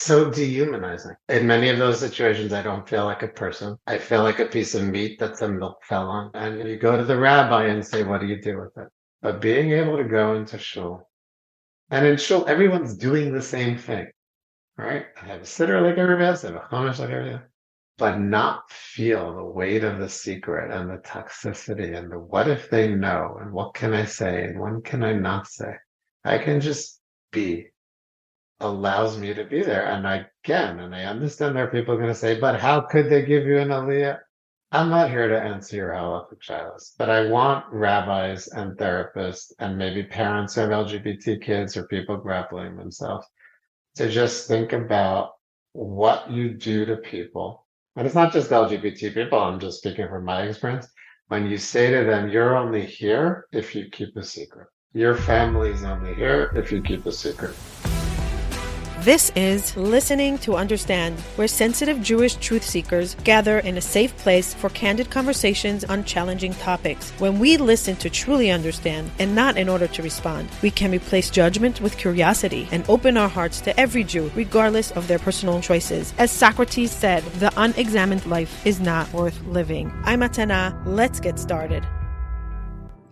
so dehumanizing. In many of those situations, I don't feel like a person. I feel like a piece of meat that some milk fell on. And you go to the rabbi and say, what do you do with it? But being able to go into shul, and in shul, everyone's doing the same thing, right? I have a sitter like everybody else, I have a chumash like everybody else, but not feel the weight of the secret and the toxicity and the what if they know and what can I say and when can I not say? I can just be allows me to be there. And I understand there are people going to say, but how could they give you an aliyah? I'm not here to answer your halachic shilas, but I want rabbis and therapists and maybe parents of LGBT kids or people grappling themselves to just think about what you do to people. And it's not just LGBT people, I'm just speaking from my experience. When you say to them, you're only here if you keep a secret. Your family's only here if you keep a secret. This is Listening to Understand, where sensitive Jewish truth seekers gather in a safe place for candid conversations on challenging topics. When we listen to truly understand and not in order to respond, we can replace judgment with curiosity and open our hearts to every Jew, regardless of their personal choices. As Socrates said, the unexamined life is not worth living. I'm Atana. Let's get started.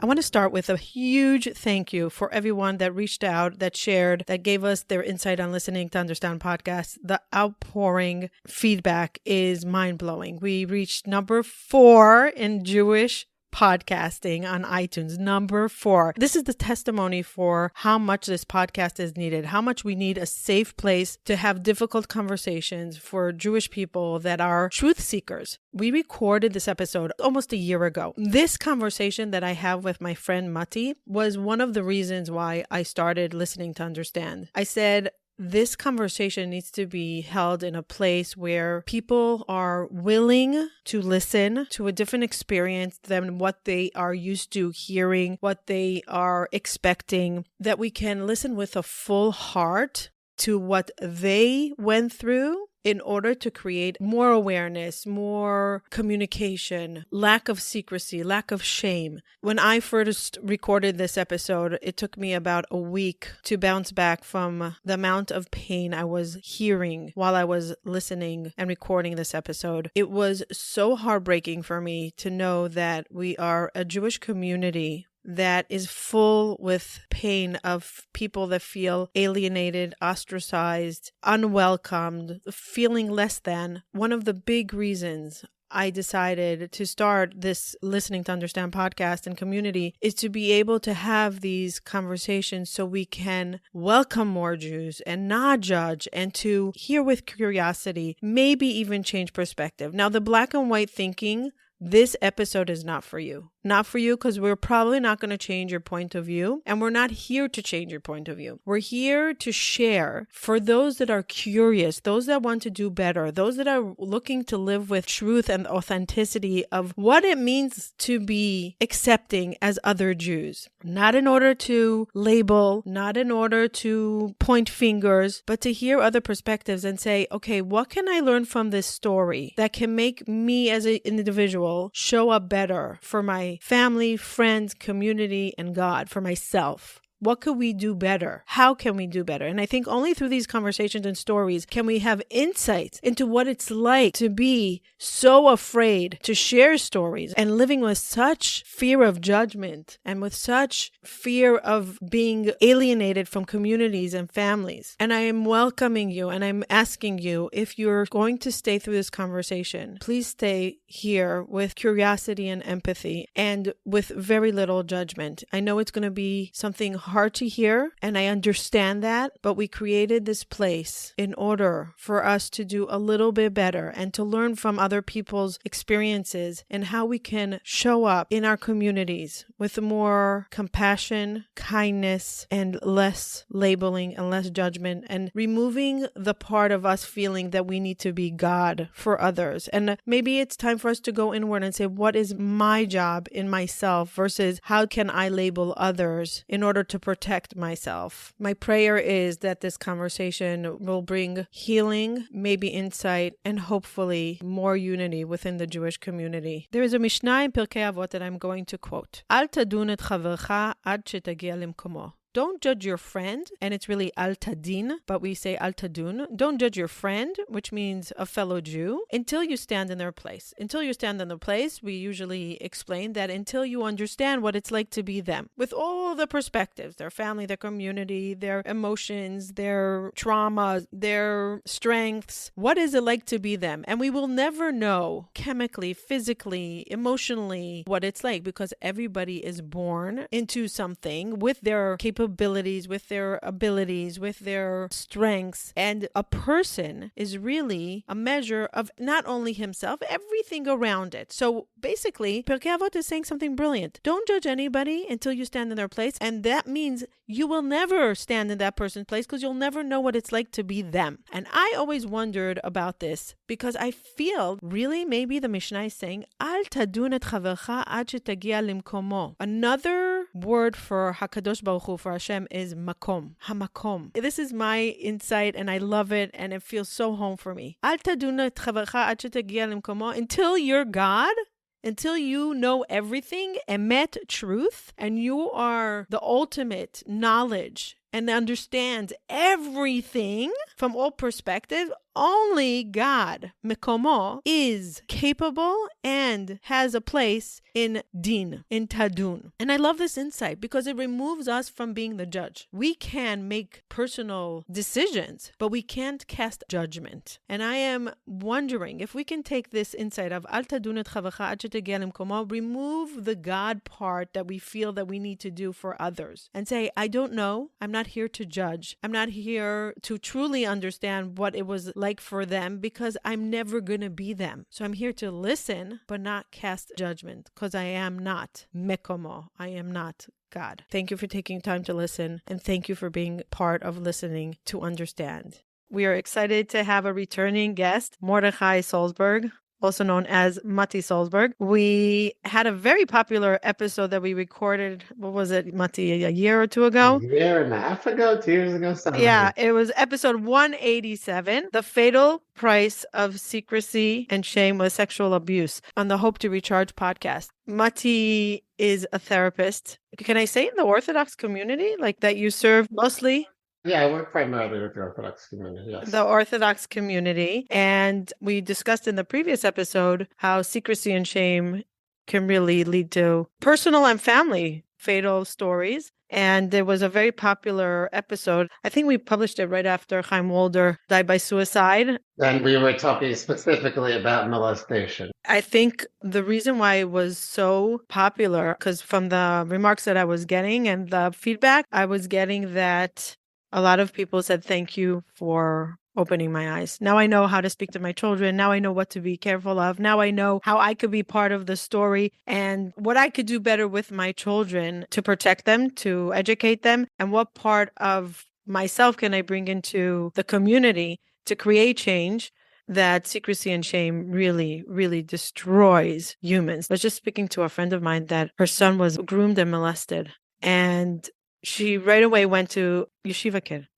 I want to start with a huge thank you for everyone that reached out, that shared, that gave us their insight on Listening to Understand podcast. The outpouring feedback is mind-blowing. We reached number 4 in Jewish podcasting on iTunes, number 4. This is the testimony for how much this podcast is needed, how much we need a safe place to have difficult conversations for Jewish people that are truth seekers. We recorded this episode almost a year ago. This conversation that I have with my friend Motti was one of the reasons why I started Listening to Understand. I said, this conversation needs to be held in a place where people are willing to listen to a different experience than what they are used to hearing, what they are expecting, that we can listen with a full heart to what they went through in order to create more awareness, more communication, lack of secrecy, lack of shame. When I first recorded this episode, it took me about a week to bounce back from the amount of pain I was hearing while I was listening and recording this episode. It was so heartbreaking for me to know that we are a Jewish community that is full with pain of people that feel alienated, ostracized, unwelcomed, feeling less than. One of the big reasons I decided to start this Listening to Understand podcast and community is to be able to have these conversations so we can welcome more Jews and not judge, and to hear with curiosity, maybe even change perspective. Now, the black and white thinking, this episode is not for you. Not for you because we're probably not going to change your point of view, and we're not here to change your point of view. We're here to share for those that are curious, those that want to do better, those that are looking to live with truth and authenticity of what it means to be accepting as other Jews. Not in order to label, not in order to point fingers, but to hear other perspectives and say, okay, what can I learn from this story that can make me as an individual show up better for my family, friends, community, and God, for myself? What could we do better? How can we do better? And I think only through these conversations and stories can we have insights into what it's like to be so afraid to share stories and living with such fear of judgment and with such fear of being alienated from communities and families. And I am welcoming you and I'm asking you, if you're going to stay through this conversation, please stay here with curiosity and empathy and with very little judgment. I know it's going to be something hard to hear, and I understand that, but we created this place in order for us to do a little bit better and to learn from other people's experiences and how we can show up in our communities with more compassion, kindness, and less labeling and less judgment, and removing the part of us feeling that we need to be God for others. And maybe it's time for us to go inward and say, what is my job in myself versus how can I label others in order to protect myself? My prayer is that this conversation will bring healing, maybe insight, and hopefully more unity within the Jewish community. There is a Mishnah in Pirkei Avot that I'm going to quote. Al tadun et chavercha ad shetagia limkomo. don't judge your friend, and it's really al tadin, but we say al tadun. Don't judge your friend, which means a fellow Jew, until you stand in their place. Until you stand in their place, we usually explain that until you understand what it's like to be them, with all the perspectives, their family, their community, their emotions, their trauma, their strengths. What is it like to be them? And we will never know chemically, physically, emotionally what it's like, because everybody is born into something with their capabilities, with their abilities, with their strengths. And a person is really a measure of not only himself, everything around it. So basically, Pirkei Avot is saying something brilliant. Don't judge anybody until you stand in their place. And that means you will never stand in that person's place, because you'll never know what it's like to be them. And I always wondered about this, because I feel really maybe the Mishnah is saying, Al tadun et chavercha ad shetagia limkomo. Another word for HaKadosh Baruch Hu, for Hashem, is makom, hamakom. This is my insight, and I love it, and it feels so home for me. Al tadun et chavercha ad shetagia limkomo. Until you're God, until you know everything, emet, truth, and you are the ultimate knowledge and understands everything from all perspectives, only God, Mekomo, is capable and has a place in din, in tadun. And I love this insight because it removes us from being the judge. We can make personal decisions, but we can't cast judgment. And I am wondering if we can take this insight of al tadun et chavacha ad shetegia limkomo, remove the God part that we feel that we need to do for others, and say, I don't know. I'm not here to judge. I'm not here to truly understand what it was like for them, because I'm never going to be them. So I'm here to listen, but not cast judgment, because I am not Mekomo. I am not God. Thank you for taking time to listen, and thank you for being part of listening to understand. We are excited to have a returning guest, Mordechai Salzberg, also known as Motti Salzberg. We had a very popular episode that we recorded, what was it, Motti, a year or two ago? A year and a half ago, 2 years ago, something. Yeah, it was episode 187, The Fatal Price of Secrecy and Shame with Sexual Abuse, on the Hope to Recharge podcast. Motti is a therapist. Can I say in the Orthodox community, like that you serve mostly? Yeah, I work primarily with the Orthodox community, yes. The Orthodox community. And we discussed in the previous episode how secrecy and shame can really lead to personal and family fatal stories. And there was a very popular episode. I think we published it right after Chaim Walder died by suicide. And we were talking specifically about molestation. I think the reason why it was so popular, because from the remarks that I was getting and the feedback, I was getting that a lot of people said, thank you for opening my eyes. Now I know how to speak to my children. Now I know what to be careful of. Now I know how I could be part of the story and what I could do better with my children to protect them, to educate them, and what part of myself can I bring into the community to create change. That secrecy and shame really, really destroys humans. I was just speaking to a friend of mine that her son was groomed and molested, and she right away went to yeshiva kid.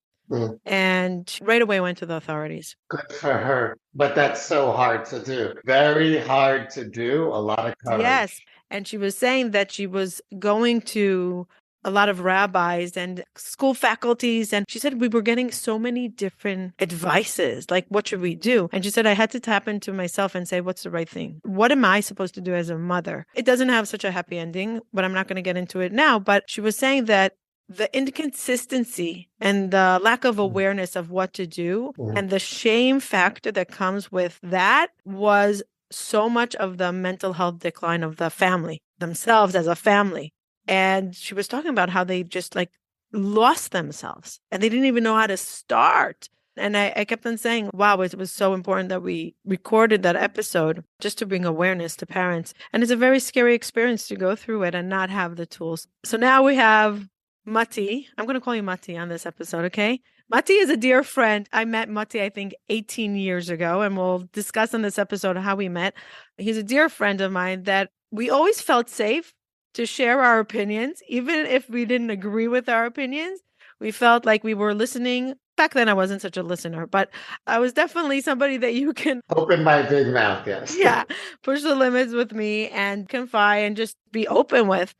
And she right away went to the authorities. Good for her. But that's so hard to do. Very hard to do. A lot of courage. Yes. And she was saying that she was going to a lot of rabbis and school faculties. And she said, we were getting so many different advices. Like, what should we do? And she said, I had to tap into myself and say, what's the right thing? What am I supposed to do as a mother? It doesn't have such a happy ending, but I'm not going to get into it now. But she was saying that the inconsistency and the lack of awareness of what to do and the shame factor that comes with that was so much of the mental health decline of the family, themselves as a family. And she was talking about how they just like lost themselves and they didn't even know how to start. And I kept on saying, wow, it was so important that we recorded that episode just to bring awareness to parents. And it's a very scary experience to go through it and not have the tools. So now we have Motti. I'm going to call you Motti on this episode, okay? Motti is a dear friend. I met Motti, I think, 18 years ago, and we'll discuss in this episode how we met. He's a dear friend of mine that we always felt safe to share our opinions, even if we didn't agree with our opinions. We felt like we were listening. Back then, I wasn't such a listener, but I was definitely somebody that you can open my big mouth, yes. Yeah, push the limits with me and confide and just be open with,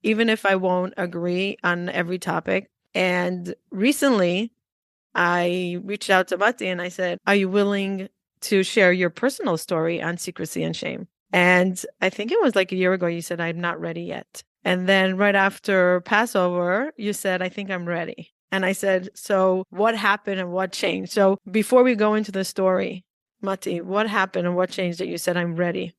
even if I won't agree on every topic. And recently, I reached out to Motti and I said, are you willing to share your personal story on secrecy and shame? And I think it was like a year ago, you said, I'm not ready yet. And then right after Passover, you said, I think I'm ready. And I said, so what happened and what changed? So before we go into the story, Motti, what happened and what changed that you said, I'm ready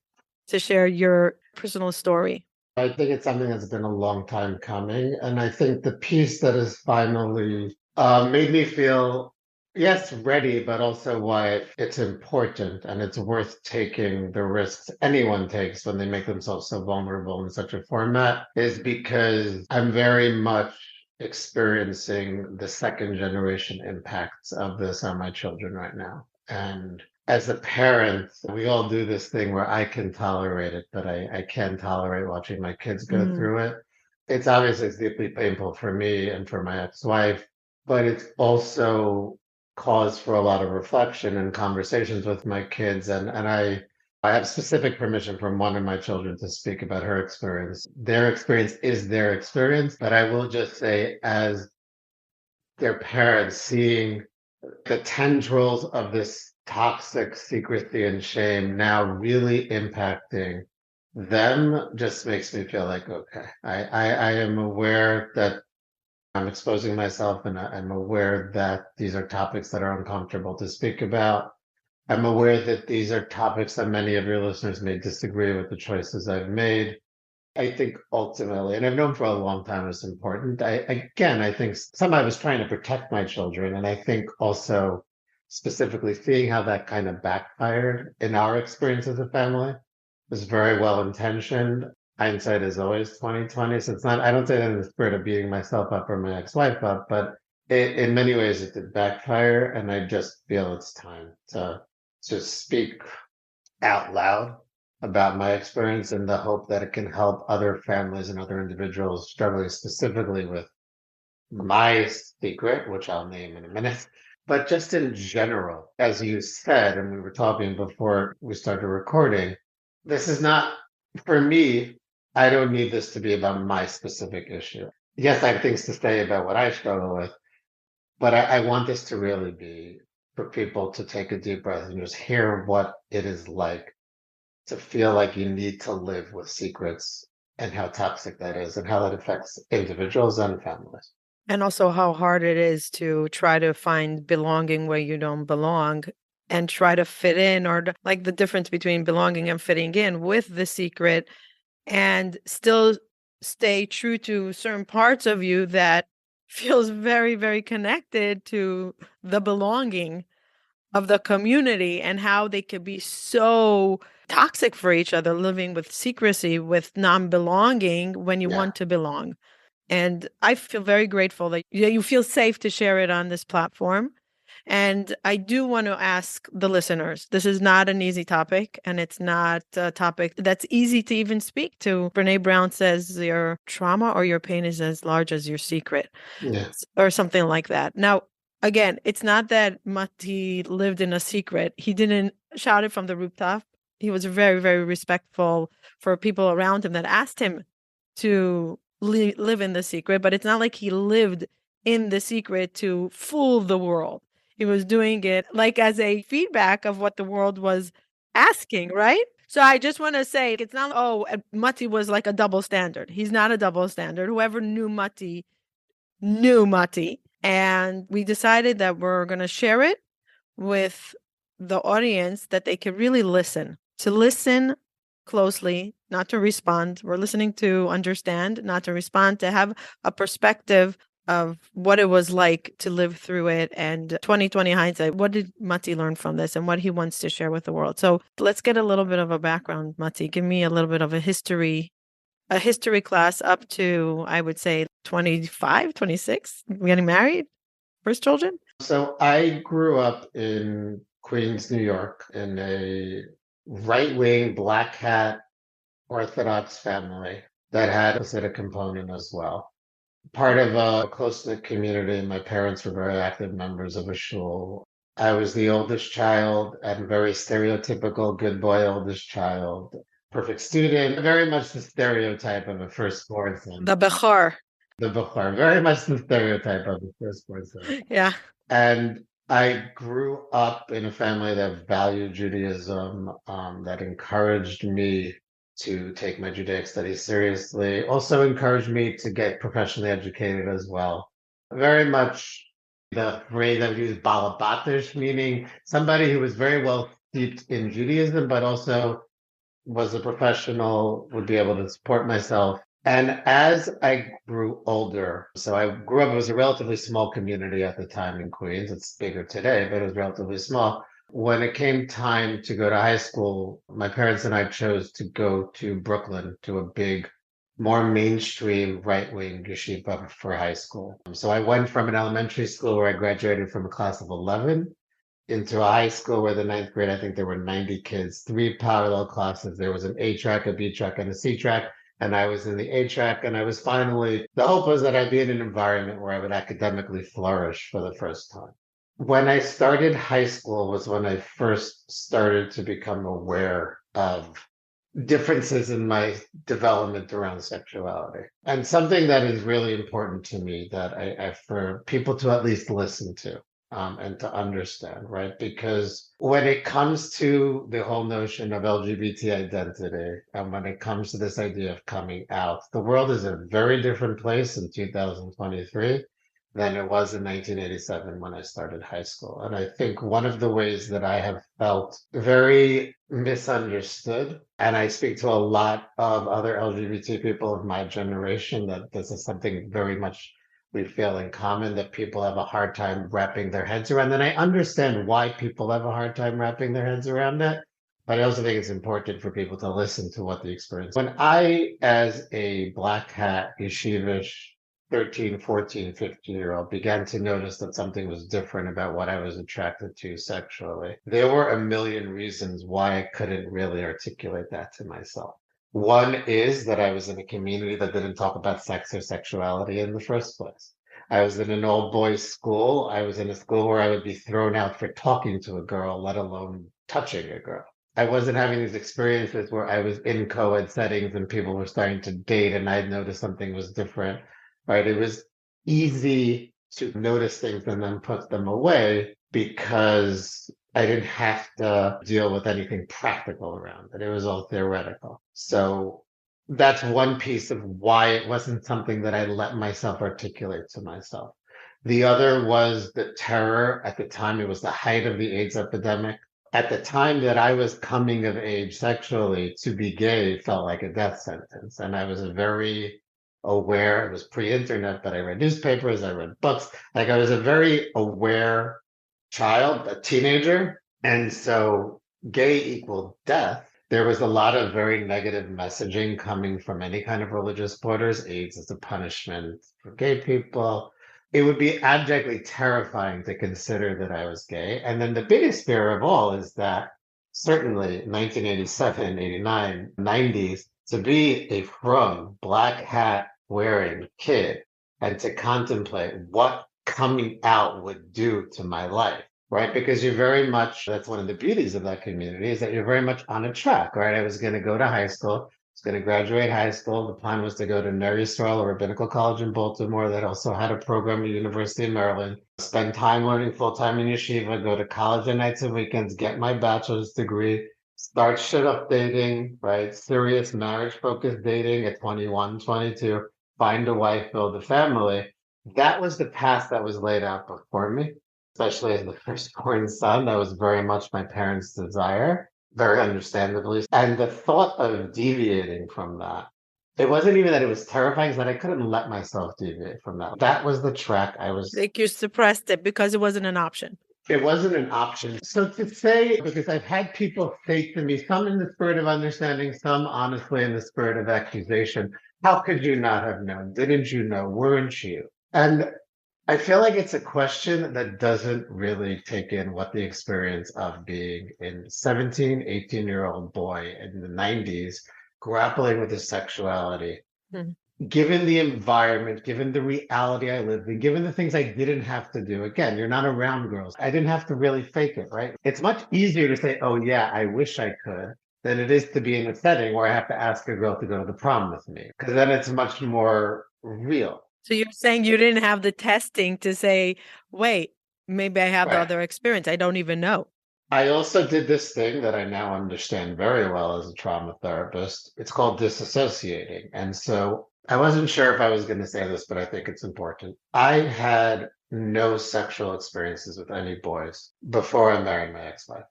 to share your personal story? I think it's something that's been a long time coming. And I think the piece that has finally made me feel, yes, ready, but also why it's important and it's worth taking the risks anyone takes when they make themselves so vulnerable in such a format is because I'm very much experiencing the second generation impacts of this on my children right now. And as a parent, we all do this thing where I can tolerate it, but I can't tolerate watching my kids go Mm, through it. It's obviously it's deeply painful for me and for my ex-wife, but it's also cause for a lot of reflection and conversations with my kids. And I have specific permission from one of my children to speak about her experience. Their experience is their experience, but I will just say, as their parents, seeing the tendrils of this toxic secrecy and shame now really impacting them just makes me feel like, okay, I am aware that I'm exposing myself and I'm aware that these are topics that are uncomfortable to speak about. I'm aware that these are topics that many of your listeners may disagree with the choices I've made. I think ultimately, and I've known for a long time it's important. I think I was trying to protect my children, and I think also specifically seeing how that kind of backfired in our experience as a family was very well intentioned. Hindsight is always 2020, so it's not. I don't say that in the spirit of beating myself up or my ex-wife up, but in many ways it did backfire, and I just feel it's time to speak out loud about my experience in the hope that it can help other families and other individuals struggling specifically with my secret, which I'll name in a minute. But just in general, as you said, and we were talking before we started recording, this is not, for me, I don't need this to be about my specific issue. Yes, I have things to say about what I struggle with, but I want this to really be for people to take a deep breath and just hear what it is like to feel like you need to live with secrets and how toxic that is and how that affects individuals and families. and also how hard it is to try to find belonging where you don't belong and try to fit in, or like the difference between belonging and fitting in with the secret, and still stay true to certain parts of you that feels very, very connected to the belonging of the community, and how they could be so toxic for each other, living with secrecy, with non-belonging when you Yeah. want to belong. And I feel very grateful that you feel safe to share it on this platform. And I do want to ask the listeners, this is not an easy topic, and it's not a topic that's easy to even speak to. Brene Brown says your trauma or your pain is as large as your secret, Yeah. or something like that. Now, again, it's not that Motti lived in a secret. He didn't shout it from the rooftop. He was very, very respectful for people around him that asked him to live in the secret, but it's not like he lived in the secret to fool the world. He was doing it like as a feedback of what the world was asking, right? So I just want to say it's not, oh, Motti was like a double standard. He's not a double standard. Whoever knew Motti knew Motti. And we decided that we're going to share it with the audience, that they can really listen, to listen closely, not to respond. We're listening to understand, not to respond, to have a perspective of what it was like to live through it. And 2020 hindsight, what did Motti learn from this and what he wants to share with the world? So let's get a little bit of a background, Motti. Give me a little bit of a history class up to, I would say, 25, 26, getting married, first children. So I grew up in Queens, New York, in a right-wing black hat Orthodox family that had a Hasidic component as well. Part of a close-knit community. My parents were very active members of a shul. I was the oldest child and very stereotypical good boy oldest child, perfect student, very much the stereotype of a firstborn son. The Bechor. the Bechor, very much the stereotype of the firstborn son. Yeah. And I grew up in a family that valued Judaism, that encouraged me to take my Judaic studies seriously, also encouraged me to get professionally educated as well. Very much the phrase I would use, balabatish, meaning somebody who was very well steeped in Judaism, but also was a professional, would be able to support myself. And as I grew older, so I grew up, it was a relatively small community at the time in Queens. It's bigger today, but it was relatively small. When it came time to go to high school, my parents and I chose to go to Brooklyn to a big, more mainstream right-wing yeshiva for high school. So I went from an elementary school where I graduated from a class of 11 into a high school where the ninth grade, I think there were 90 kids, three parallel classes. There was an A track, a B track, and a C track. And I was in the A track. And I was finally, the hope was that I'd be in an environment where I would academically flourish for the first time. When I started high school was when I first started to become aware of differences in my development around sexuality. And something that is really important to me that I for people to at least listen to and to understand, right? Because when it comes to the whole notion of LGBT identity, and when it comes to this idea of coming out, the world is a very different place in 2023 than it was in 1987 when I started high school. And I think one of the ways that I have felt very misunderstood, and I speak to a lot of other LGBT people of my generation, that this is something very much we feel in common, that people have a hard time wrapping their heads around. And I understand why people have a hard time wrapping their heads around that. But I also think it's important for people to listen to what the experience. When I, as a black hat, yeshivish, 13, 14, 15-year-old began to notice that something was different about what I was attracted to sexually, there were a million reasons why I couldn't really articulate that to myself. One is that I was in a community that didn't talk about sex or sexuality in the first place. I was in an all boys school. I was in a school where I would be thrown out for talking to a girl, let alone touching a girl. I wasn't having these experiences where I was in co-ed settings and people were starting to date and I'd noticed something was different, right? It was easy to notice things and then put them away because I didn't have to deal with anything practical around it. It was all theoretical. So that's one piece of why it wasn't something that I let myself articulate to myself. The other was the terror. At the time, it was the height of the AIDS epidemic. At the time that I was coming of age sexually, to be gay felt like a death sentence. And I was very aware. It was pre-internet, but I read newspapers, I read books. Like I was a very aware child, a teenager. And so gay equaled death. There was a lot of very negative messaging coming from any kind of religious quarters. AIDS is a punishment for gay people. It would be abjectly terrifying to consider that I was gay. And then the biggest fear of all is that certainly 1987, 89, 90s, to be a frum, black hat wearing kid and to contemplate what coming out would do to my life, right? Because you're very much, that's one of the beauties of that community, is that you're very much on a track, right? I was going to go to high school, I was going to graduate high school. The plan was to go to Ner Yisrael, a rabbinical college in Baltimore that also had a program at University of Maryland, spend time learning full-time in yeshiva, go to college on nights and weekends, get my bachelor's degree, start shit up dating, right? Serious marriage-focused dating at 21, 22, find a wife, build a family. That was the path that was laid out before me, especially as the firstborn son. That was very much my parents' desire, very understandably. And the thought of deviating from that, it wasn't even that it was terrifying, it's that I couldn't let myself deviate from that. That was the track I was. Like you suppressed it because it wasn't an option. It wasn't an option. So to say, because I've had people say to me, some in the spirit of understanding, some honestly in the spirit of accusation, how could you not have known? Didn't you know? Weren't you? And I feel like it's a question that doesn't really take in what the experience of being a 17, 18-year-old boy in the 90s, grappling with his sexuality, given the environment, given the reality I lived in, given the things I didn't have to do. Again, you're not around girls. I didn't have to really fake it, right? It's much easier to say, oh yeah, I wish I could, than it is to be in a setting where I have to ask a girl to go to the prom with me, because then it's much more real. So you're saying you didn't have the testing to say, wait, maybe I have the Right. other experience. I don't even know. I also did this thing that I now understand very well as a trauma therapist. It's called disassociating. And so I wasn't sure if I was going to say this, but I think it's important. I had no sexual experiences with any boys before I married my ex-wife.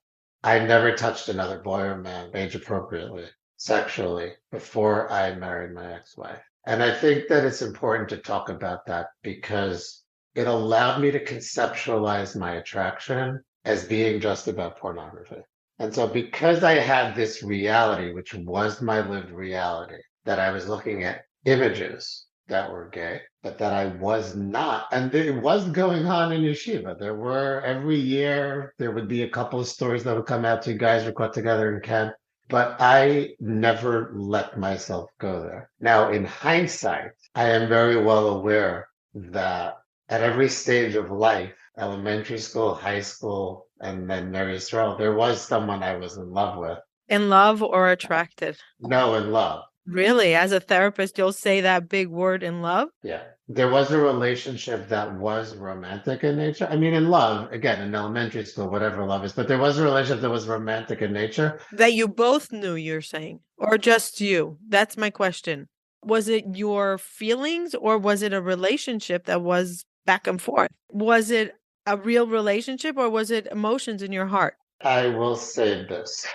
I never touched another boy or man age appropriately sexually before I married my ex-wife. And I think that it's important to talk about that because it allowed me to conceptualize my attraction as being just about pornography. And so because I had this reality, which was my lived reality, that I was looking at images that were gay, but that I was not. And it was going on in yeshiva. There were every year, there would be a couple of stories that would come out. Two guys were caught together in camp, but I never let myself go there. Now, in hindsight, I am very well aware that at every stage of life, elementary school, high school, and then Mary Israel, there was someone I was in love with. In love or attracted? No, in love. Really? As a therapist, you'll say that big word in love? Yeah. There was a relationship that was romantic in nature. I mean, in love, again, in elementary school, whatever love is, but there was a relationship that was romantic in nature. That you both knew, you're saying, or just you? That's my question. Was it your feelings or was it a relationship that was back and forth? Was it a real relationship or was it emotions in your heart? I will say this.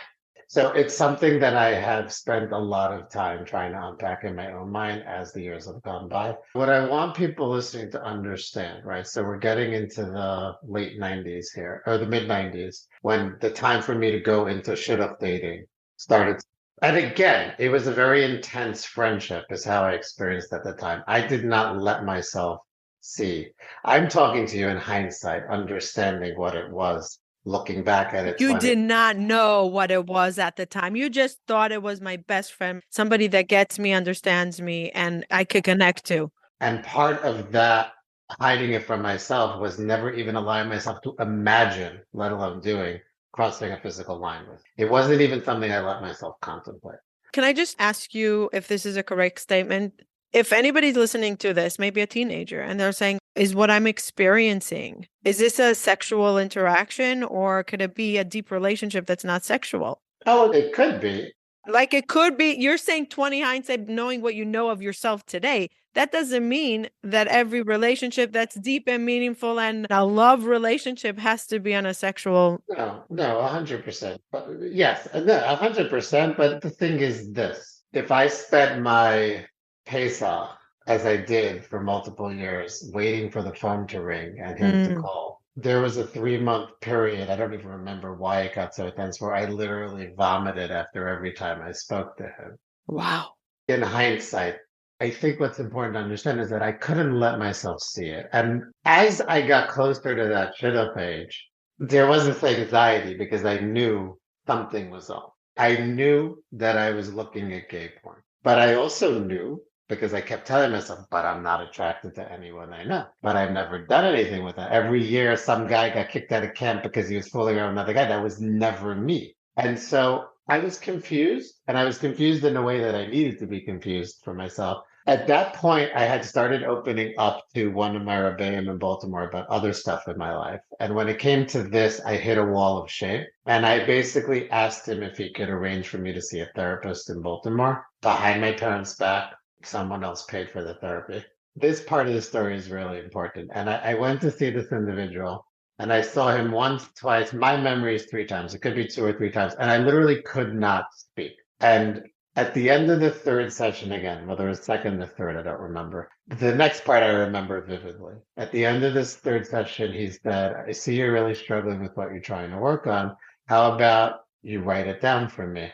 So it's something that I have spent a lot of time trying to unpack in my own mind as the years have gone by. What I want people listening to understand, right? So we're getting into the late 90s here, or the mid 90s, when the time for me to go into shit up dating started. And again, it was a very intense friendship, is how I experienced at the time. I did not let myself see. I'm talking to you in hindsight, understanding what it was, looking back at it You 20. did not know what it was at the time. You just thought it was my best friend, somebody that gets me, understands me, and I could connect to. And part of that hiding it from myself was never even allowing myself to imagine, let alone doing, crossing a physical line with. It wasn't even something I let myself contemplate. Can I just ask you if this is a correct statement? If anybody's listening to this, maybe a teenager, and they're saying, is what I'm experiencing, is this a sexual interaction or could it be a deep relationship that's not sexual? Oh, it could be. Like it could be, you're saying 20 hindsight, knowing what you know of yourself today. That doesn't mean that every relationship that's deep and meaningful and a love relationship has to be on a sexual. No, no, 100%. But yes, no, 100%. But the thing is this, if I spent my Pesach, as I did for multiple years, waiting for the phone to ring and him to call, there was a 3-month period. I don't even remember why it got so intense, where I literally vomited after every time I spoke to him. Wow. In hindsight, I think what's important to understand is that I couldn't let myself see it. And as I got closer to that shit page, there was this anxiety because I knew something was off. I knew that I was looking at gay porn, but I also knew because I kept telling myself, but I'm not attracted to anyone I know. But I've never done anything with that. Every year, some guy got kicked out of camp because he was fooling around with another guy. That was never me. And so I was confused, and I was confused in a way that I needed to be confused for myself. At that point, I had started opening up to one of my rebbeim in Baltimore about other stuff in my life. And when it came to this, I hit a wall of shame. And I basically asked him if he could arrange for me to see a therapist in Baltimore behind my parents' back. Someone else paid for the therapy. This part of the story is really important. And I went to see this individual. And I saw him once, twice. My memory is 3 times. It could be 2 or 3 times. And I literally could not speak. And at the end of the third session again, whether it was second or third, I don't remember. The next part I remember vividly. At the end of this third session, he said, I see you're really struggling with what you're trying to work on. How about you write it down for me?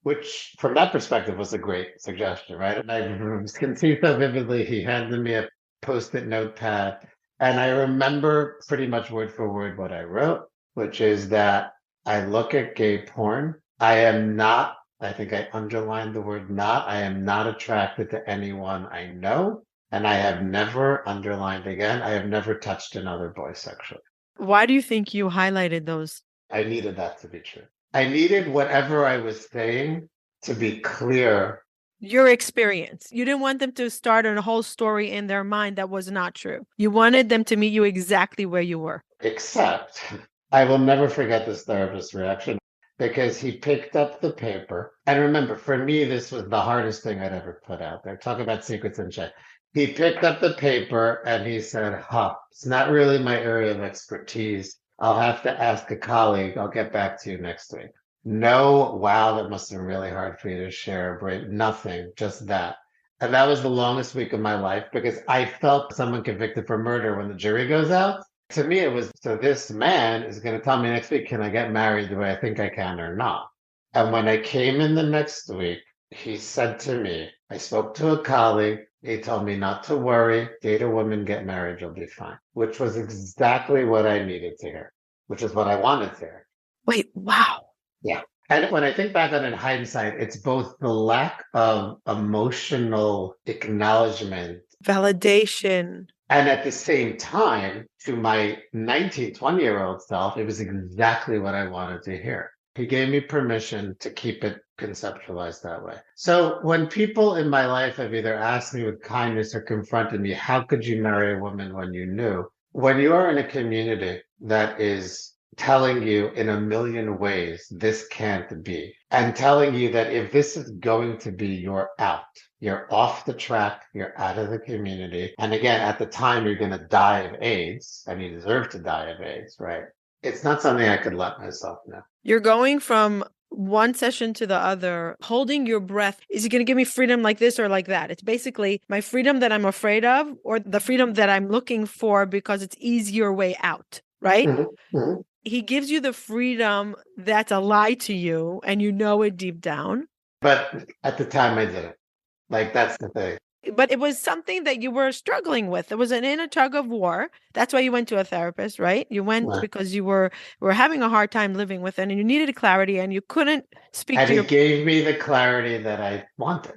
Which, from that perspective, was a great suggestion, right? And I can see so vividly, he handed me a post-it notepad. And I remember pretty much word for word what I wrote, which is that I look at gay porn. I am not, I think I underlined the word not, I am not attracted to anyone I know. And I have never, underlined again, I have never touched another boy sexually. Why do you think you highlighted those? I needed that to be true. I needed whatever I was saying to be clear Your experience. You didn't want them to start a whole story in their mind that was not true. You wanted them to meet you exactly where you were. Except I will never forget this therapist's reaction because he picked up the paper. And remember, for me, this was the hardest thing I'd ever put out there. Talk about secrets and shit. He picked up the paper and he said, huh, it's not really my area of expertise. I'll have to ask a colleague. I'll get back to you next week. No, wow, that must have been really hard for you to share, Brit. Nothing, just that. And that was the longest week of my life because I felt someone convicted for murder when the jury goes out. To me, it was, so this man is going to tell me next week, can I get married the way I think I can or not? And when I came in the next week, he said to me, I spoke to a colleague. He told me not to worry, date a woman, get married, you'll be fine, which was exactly what I needed to hear, which is what I wanted to hear. Wait, wow. Yeah. And when I think back on it in hindsight, it's both the lack of emotional acknowledgement, Validation. and at the same time, to my 19, 20-year-old self, it was exactly what I wanted to hear. He gave me permission to keep it conceptualized that way. So when people in my life have either asked me with kindness or confronted me, how could you marry a woman when you knew? When you are in a community that is telling you in a million ways, this can't be, and telling you that if this is going to be, you're out. You're off the track, you're out of the community. And again, at the time, you're going to die of AIDS, and you deserve to die of AIDS, right? It's not something I could let myself know. You're going from one session to the other, holding your breath. Is he going to give me freedom like this or like that? It's basically my freedom that I'm afraid of or the freedom that I'm looking for because it's easier way out, right? Mm-hmm. Mm-hmm. He gives you the freedom that's a lie to you and you know it deep down. But at the time, I didn't. Like, that's the thing. But it was something that you were struggling with. It was an inner tug of war. That's why you went to a therapist, right? You went Right. because you were having a hard time living with it and you needed clarity and you couldn't speak And to he your... gave me the clarity that I wanted.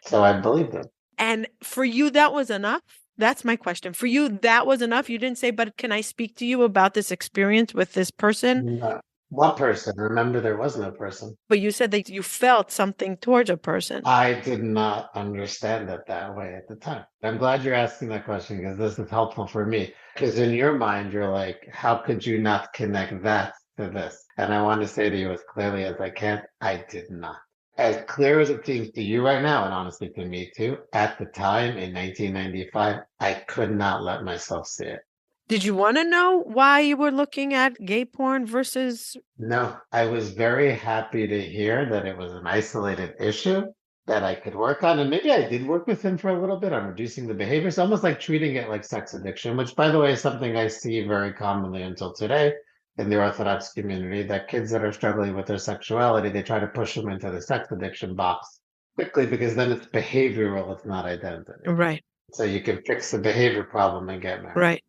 So I believed it. And for you, that was enough? That's my question. For you, that was enough? You didn't say, but can I speak to you about this experience with this person? No. What person? Remember, there was no person. But you said that you felt something towards a person. I did not understand it that way at the time. I'm glad you're asking that question because this is helpful for me. Because in your mind, you're like, how could you not connect that to this? And I want to say to you as clearly as I can, I did not. As clear as it seems to you right now, and honestly to me too, at the time in 1995, I could not let myself see it. Did you want to know why you were looking at gay porn versus... No, I was very happy to hear that it was an isolated issue that I could work on. And maybe I did work with him for a little bit on reducing the behavior. It's almost like treating it like sex addiction, which, by the way, is something I see very commonly until today in the Orthodox community, that kids that are struggling with their sexuality, they try to push them into the sex addiction box quickly because then it's behavioral, it's not identity. Right. So you can fix the behavior problem and get married. Right.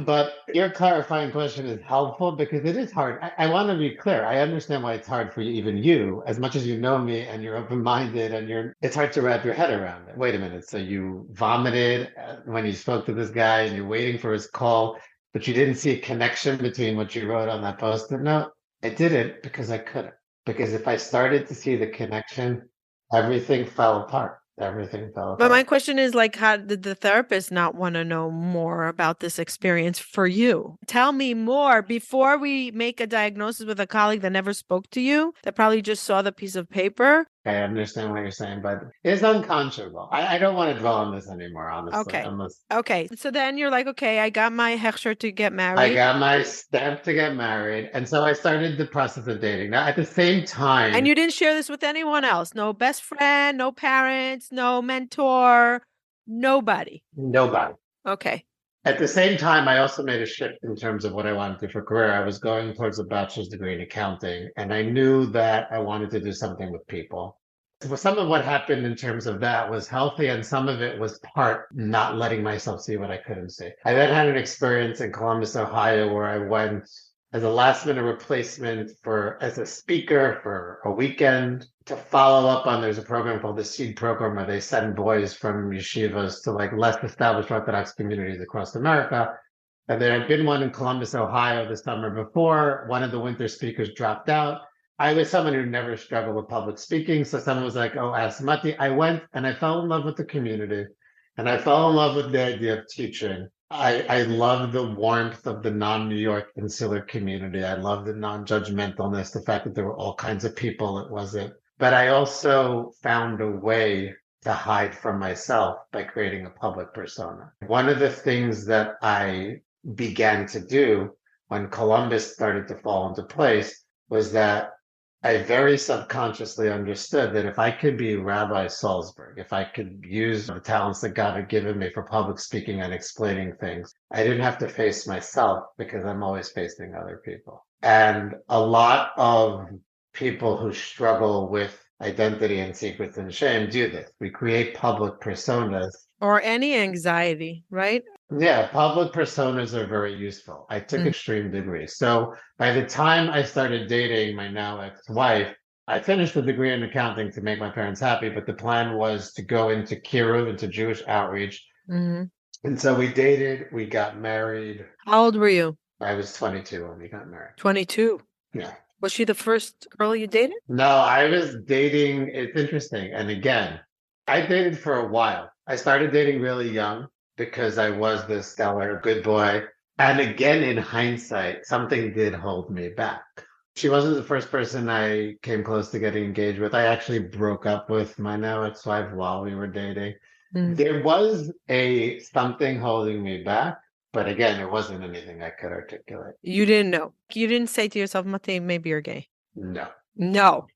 But your clarifying question is helpful because it is hard. I want to be clear. I understand why it's hard for you, even you, as much as you know me and you're open-minded and it's hard to wrap your head around it. Wait a minute. So you vomited when you spoke to this guy and you're waiting for his call, but you didn't see a connection between what you wrote on that post-it note? I didn't because I couldn't. Because if I started to see the connection, everything fell apart. Everything fell apart. But my question is, like, how did the therapist not want to know more about this experience for you? Tell me more before we make a diagnosis with a colleague that never spoke to you, that probably just saw the piece of paper. I understand what you're saying, but it's unconscionable. I don't want to dwell on this anymore, honestly. Okay. Okay. So then you're like, okay, I got my hechsher to get married. I got my stamp to get married. And so I started the process of dating. Now, at the same time... And you didn't share this with anyone else? No best friend, no parents, no mentor, nobody? Nobody. Okay. At the same time, I also made a shift in terms of what I wanted to do for career. I was going towards a bachelor's degree in accounting, and I knew that I wanted to do something with people. So some of what happened in terms of that was healthy, and some of it was part not letting myself see what I couldn't see. I then had an experience in Columbus, Ohio, where I went as a last-minute replacement as a speaker for a weekend to follow up on, there's a program called the SEED program where they send boys from yeshivas to like less established Orthodox communities across America. And there had been one in Columbus, Ohio the summer before. One of the winter speakers dropped out. I was someone who never struggled with public speaking. So someone was like, oh, ask Motti. I went and I fell in love with the community and I fell in love with the idea of teaching. I love the warmth of the non-New York insular community. I love the non-judgmentalness, the fact that there were all kinds of people. It wasn't. But I also found a way to hide from myself by creating a public persona. One of the things that I began to do when Columbus started to fall into place was that I very subconsciously understood that if I could be Rabbi Salzberg, if I could use the talents that God had given me for public speaking and explaining things, I didn't have to face myself because I'm always facing other people. And a lot of people who struggle with identity and secrets and shame do this. We create public personas. Or any anxiety, right? Yeah, public personas are very useful. I took extreme degrees. So by the time I started dating my now ex-wife, I finished the degree in accounting to make my parents happy, but the plan was to go into Kiruv, into Jewish outreach. And so we dated, we got married. How old were you? I was 22 when we got married. 22. Yeah. Was she the first girl you dated? No, I was dating. It's interesting. And again, I dated for a while. I started dating really young because I was this stellar good boy. And again, in hindsight, something did hold me back. She wasn't the first person I came close to getting engaged with. I actually broke up with my now ex-wife while we were dating. There was something holding me back. But again, it wasn't anything I could articulate. You didn't know. You didn't say to yourself, Motti, maybe you're gay. No. No.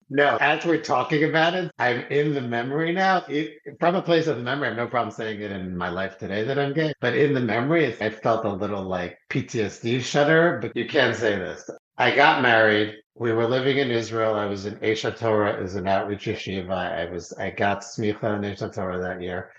No. As we're talking about it, I'm in the memory now. From a place of the memory, I have no problem saying it in my life today that I'm gay. But in the memory, I felt a little like PTSD shudder, but you can't say this. I got married. We were living in Israel. I was in Esha Torah as an outreach yeshiva. I got smicha in Esha Torah that year.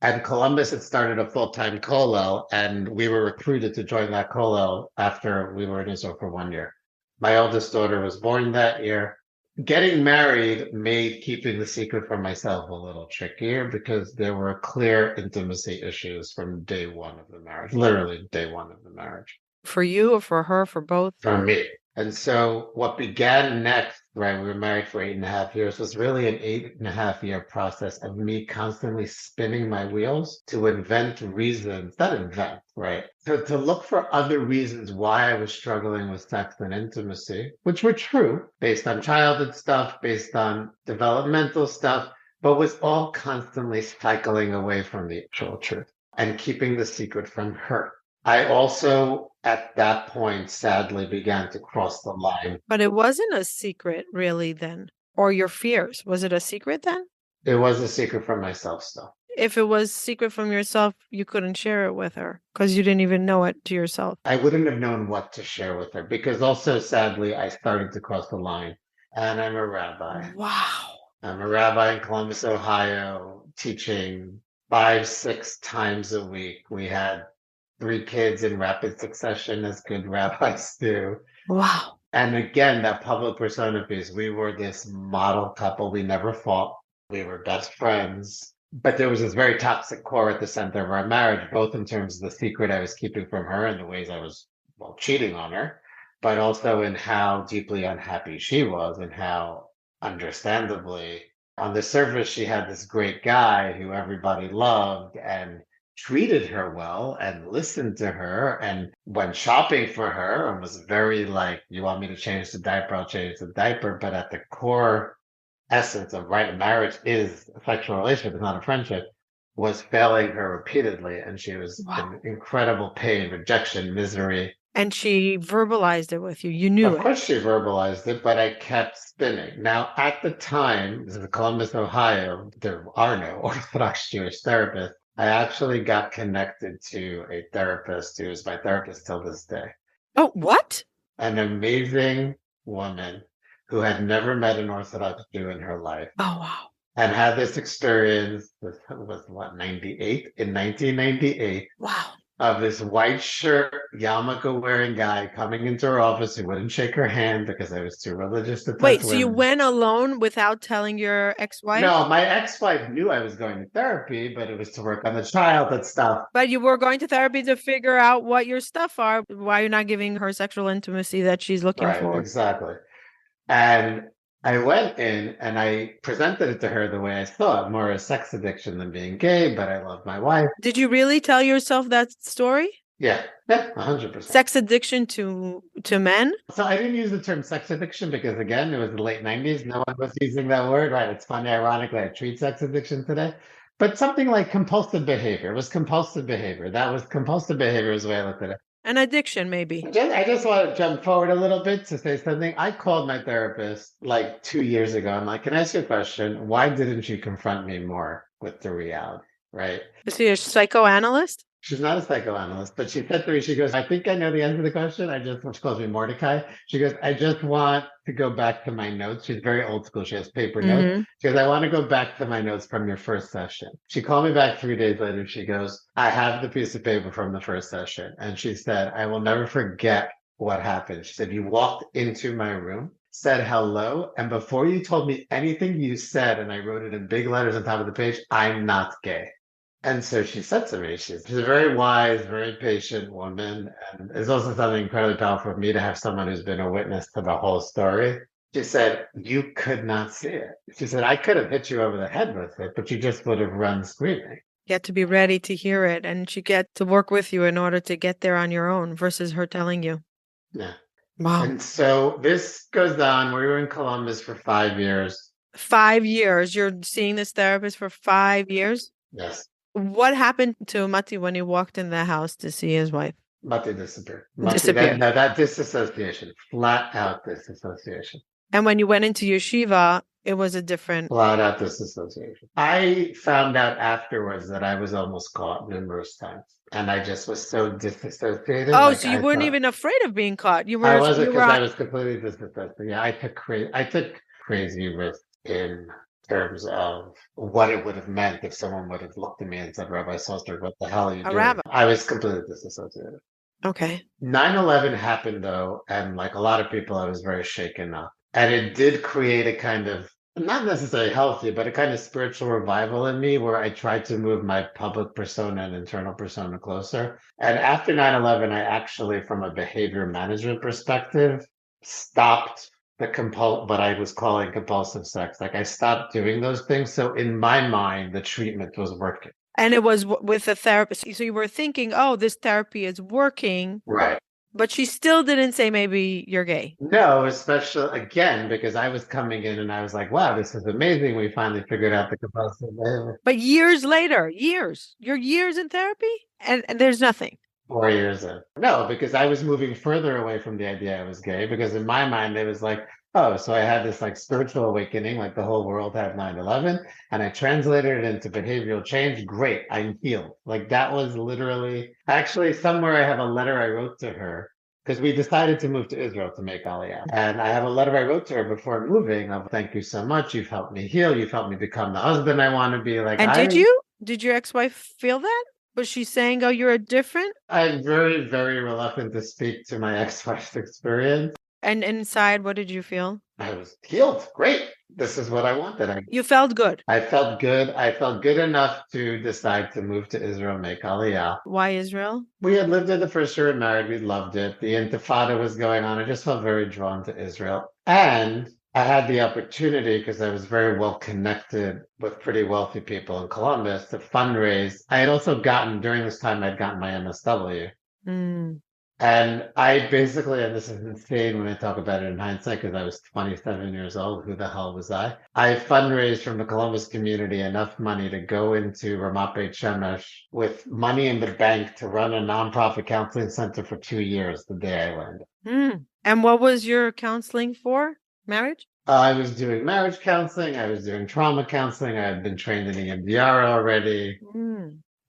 And Columbus had started a full-time kollel, and we were recruited to join that kollel after we were in Israel for 1 year. My oldest daughter was born that year. Getting married made keeping the secret from myself a little trickier because there were clear intimacy issues from day one of the marriage, literally day one of the marriage. For you or for her, for both? For me. And so what began next, right, we were married for 8.5 years, was really an 8.5 year process of me constantly spinning my wheels to invent reasons, not invent, right? So to look for other reasons why I was struggling with sex and intimacy, which were true, based on childhood stuff, based on developmental stuff, but was all constantly cycling away from the actual truth and keeping the secret from her. I also, at that point, sadly began to cross the line. But it wasn't a secret, really, then. Or your fears. Was it a secret then? It was a secret from myself still. If it was secret from yourself, you couldn't share it with her because you didn't even know it to yourself. I wouldn't have known what to share with her because also, sadly, I started to cross the line. And I'm a rabbi. Wow. I'm a rabbi in Columbus, Ohio, teaching 5-6 times a week. We had 3 kids in rapid succession, as good rabbis do. Wow. And again, that public persona piece, we were this model couple. We never fought. We were best friends. But there was this very toxic core at the center of our marriage, both in terms of the secret I was keeping from her and the ways I was, cheating on her, but also in how deeply unhappy she was and how, understandably, on the surface, she had this great guy who everybody loved and treated her well and listened to her and went shopping for her and was very like, you want me to change the diaper, I'll change the diaper. But at the core essence of right marriage is a sexual relationship, it's not a friendship, was failing her repeatedly. And she was in incredible pain, rejection, misery. And she verbalized it with you. You knew it. Of course she verbalized it, but I kept spinning. Now, at the time, this is Columbus, Ohio, there are no Orthodox Jewish therapists. I actually got connected to a therapist who is my therapist till this day. Oh, what? An amazing woman who had never met an Orthodox Jew in her life. Oh, wow. And had this experience, this was what, 98? In 1998. Wow. Of this white shirt, yarmulke wearing guy coming into her office who wouldn't shake her hand because I was too religious to touch Wait, so women. you went alone without telling your ex-wife? No, my ex-wife knew I was going to therapy, but it was to work on the child and stuff. But you were going to therapy to figure out what your stuff are, why you're not giving her sexual intimacy that she's looking for. Exactly. And I went in and I presented it to her the way I saw it, more a sex addiction than being gay, but I love my wife. Did you really tell yourself that story? Yeah, yeah, 100%. Sex addiction to men? So I didn't use the term sex addiction because, again, it was the late 90s. No one was using that word, right? It's funny, ironically, I treat sex addiction today. But something like compulsive behavior. It was compulsive behavior. That was compulsive behavior is the way I looked at it. An addiction, maybe. I just want to jump forward a little bit to say something. I called my therapist like 2 years ago. I'm like, can I ask you a question? Why didn't you confront me more with the reality? Right? Is he a psychoanalyst? She's not a psychoanalyst, but she said to me, she goes, I think I know the answer to the question. She calls me Mordecai. She goes, I just want to go back to my notes. She's very old school. She has paper notes. She goes, I want to go back to my notes from your first session. She called me back 3 days later. She goes, I have the piece of paper from the first session. And she said, I will never forget what happened. She said, you walked into my room, said hello, and before you told me anything you said, and I wrote it in big letters on top of the page, I'm not gay. And so she said to me, she's a very wise, very patient woman. And it's also something incredibly powerful for me to have someone who's been a witness to the whole story. She said, you could not see it. She said, I could have hit you over the head with it, but you just would have run screaming. You had to be ready to hear it, and you get to work with you in order to get there on your own versus her telling you. Yeah. Wow. And so this goes on. We were in Columbus for 5 years. 5 years? You're seeing this therapist for 5 years? Yes. What happened to Motti when he walked in the house to see his wife? Motti disappeared. Disappeared. That disassociation, flat out disassociation. And when you went into yeshiva, it was a different... Flat out disassociation. I found out afterwards that I was almost caught numerous times. And I just was so disassociated. Oh, like so you weren't even afraid of being caught. I wasn't, because I was completely disassociated. Yeah, I took crazy risks in terms of what it would have meant if someone would have looked at me and said, Rabbi Soster, what the hell are you doing? Rabbi. I was completely disassociated. Okay. 9/11 happened, though, and like a lot of people, I was very shaken up. And it did create a kind of, not necessarily healthy, but a kind of spiritual revival in me where I tried to move my public persona and internal persona closer. And after 9/11, I actually, from a behavior management perspective, stopped what I was calling compulsive sex. Like I stopped doing those things. So in my mind, the treatment was working. And it was with a therapist. So you were thinking, oh, this therapy is working. Right. But she still didn't say maybe you're gay. No, especially again, because I was coming in and I was like, wow, this is amazing. We finally figured out the compulsive behavior. But years later, you're years in therapy and there's nothing. 4 years in. No, because I was moving further away from the idea I was gay, because in my mind, it was like, oh, so I had this like spiritual awakening, like the whole world had 9/11, and I translated it into behavioral change. Great, I'm healed. Like that was literally, actually, somewhere I have a letter I wrote to her, because we decided to move to Israel to make Aliyah. And I have a letter I wrote to her before moving of thank you so much. You've helped me heal. You've helped me become the husband I want to be. Like, and did you? Did your ex-wife feel that? Was she saying, oh, you're different? I'm very, very reluctant to speak to my ex-wife's experience. And inside, what did you feel? I was healed. Great. This is what I wanted. You felt good. I felt good. I felt good enough to decide to move to Israel, make Aliyah. Why Israel? We had lived there the first year we married. We loved it. The Intifada was going on. I just felt very drawn to Israel. And I had the opportunity, because I was very well connected with pretty wealthy people in Columbus, to fundraise. I had also gotten, during this time, I'd gotten my MSW. And I basically, and this is insane when I talk about it in hindsight, because I was 27 years old. Who the hell was I? I fundraised from the Columbus community enough money to go into Ramat Beit Shemesh with money in the bank to run a nonprofit counseling center for 2 years the day I landed. And what was your counseling for? Marriage? I was doing marriage counseling. I was doing trauma counseling. I had been trained in EMDR already.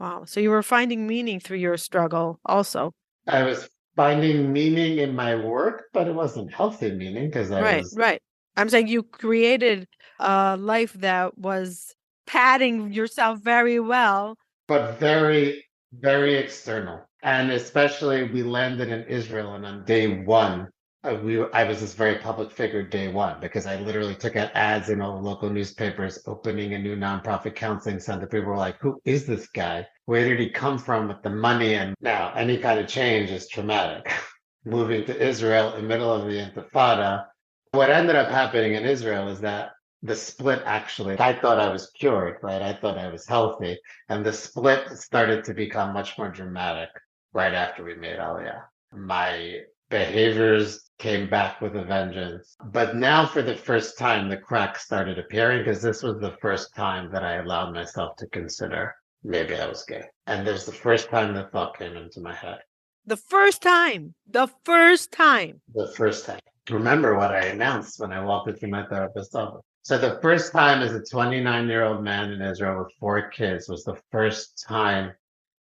Wow. So you were finding meaning through your struggle also. I was finding meaning in my work, but it wasn't healthy meaning because Right. I'm saying you created a life that was padding yourself very well. But very, very external. And especially we landed in Israel, and on day one, I was this very public figure day one, because I literally took out ads in all the local newspapers opening a new nonprofit counseling center. People were like, who is this guy? Where did he come from with the money? And now any kind of change is traumatic. Moving to Israel in the middle of the Intifada, What ended up happening in Israel is that the split actually, I thought I was cured, right? I thought I was healthy. And the split started to become much more dramatic right after we made Aliyah. My behaviors came back with a vengeance. But now, for the first time, the cracks started appearing because this was the first time that I allowed myself to consider maybe I was gay. And there's the first time the thought came into my head. The first time. The first time. The first time. Remember what I announced when I walked into my therapist's office. So the first time as a 29-year-old man in Israel with 4 kids was the first time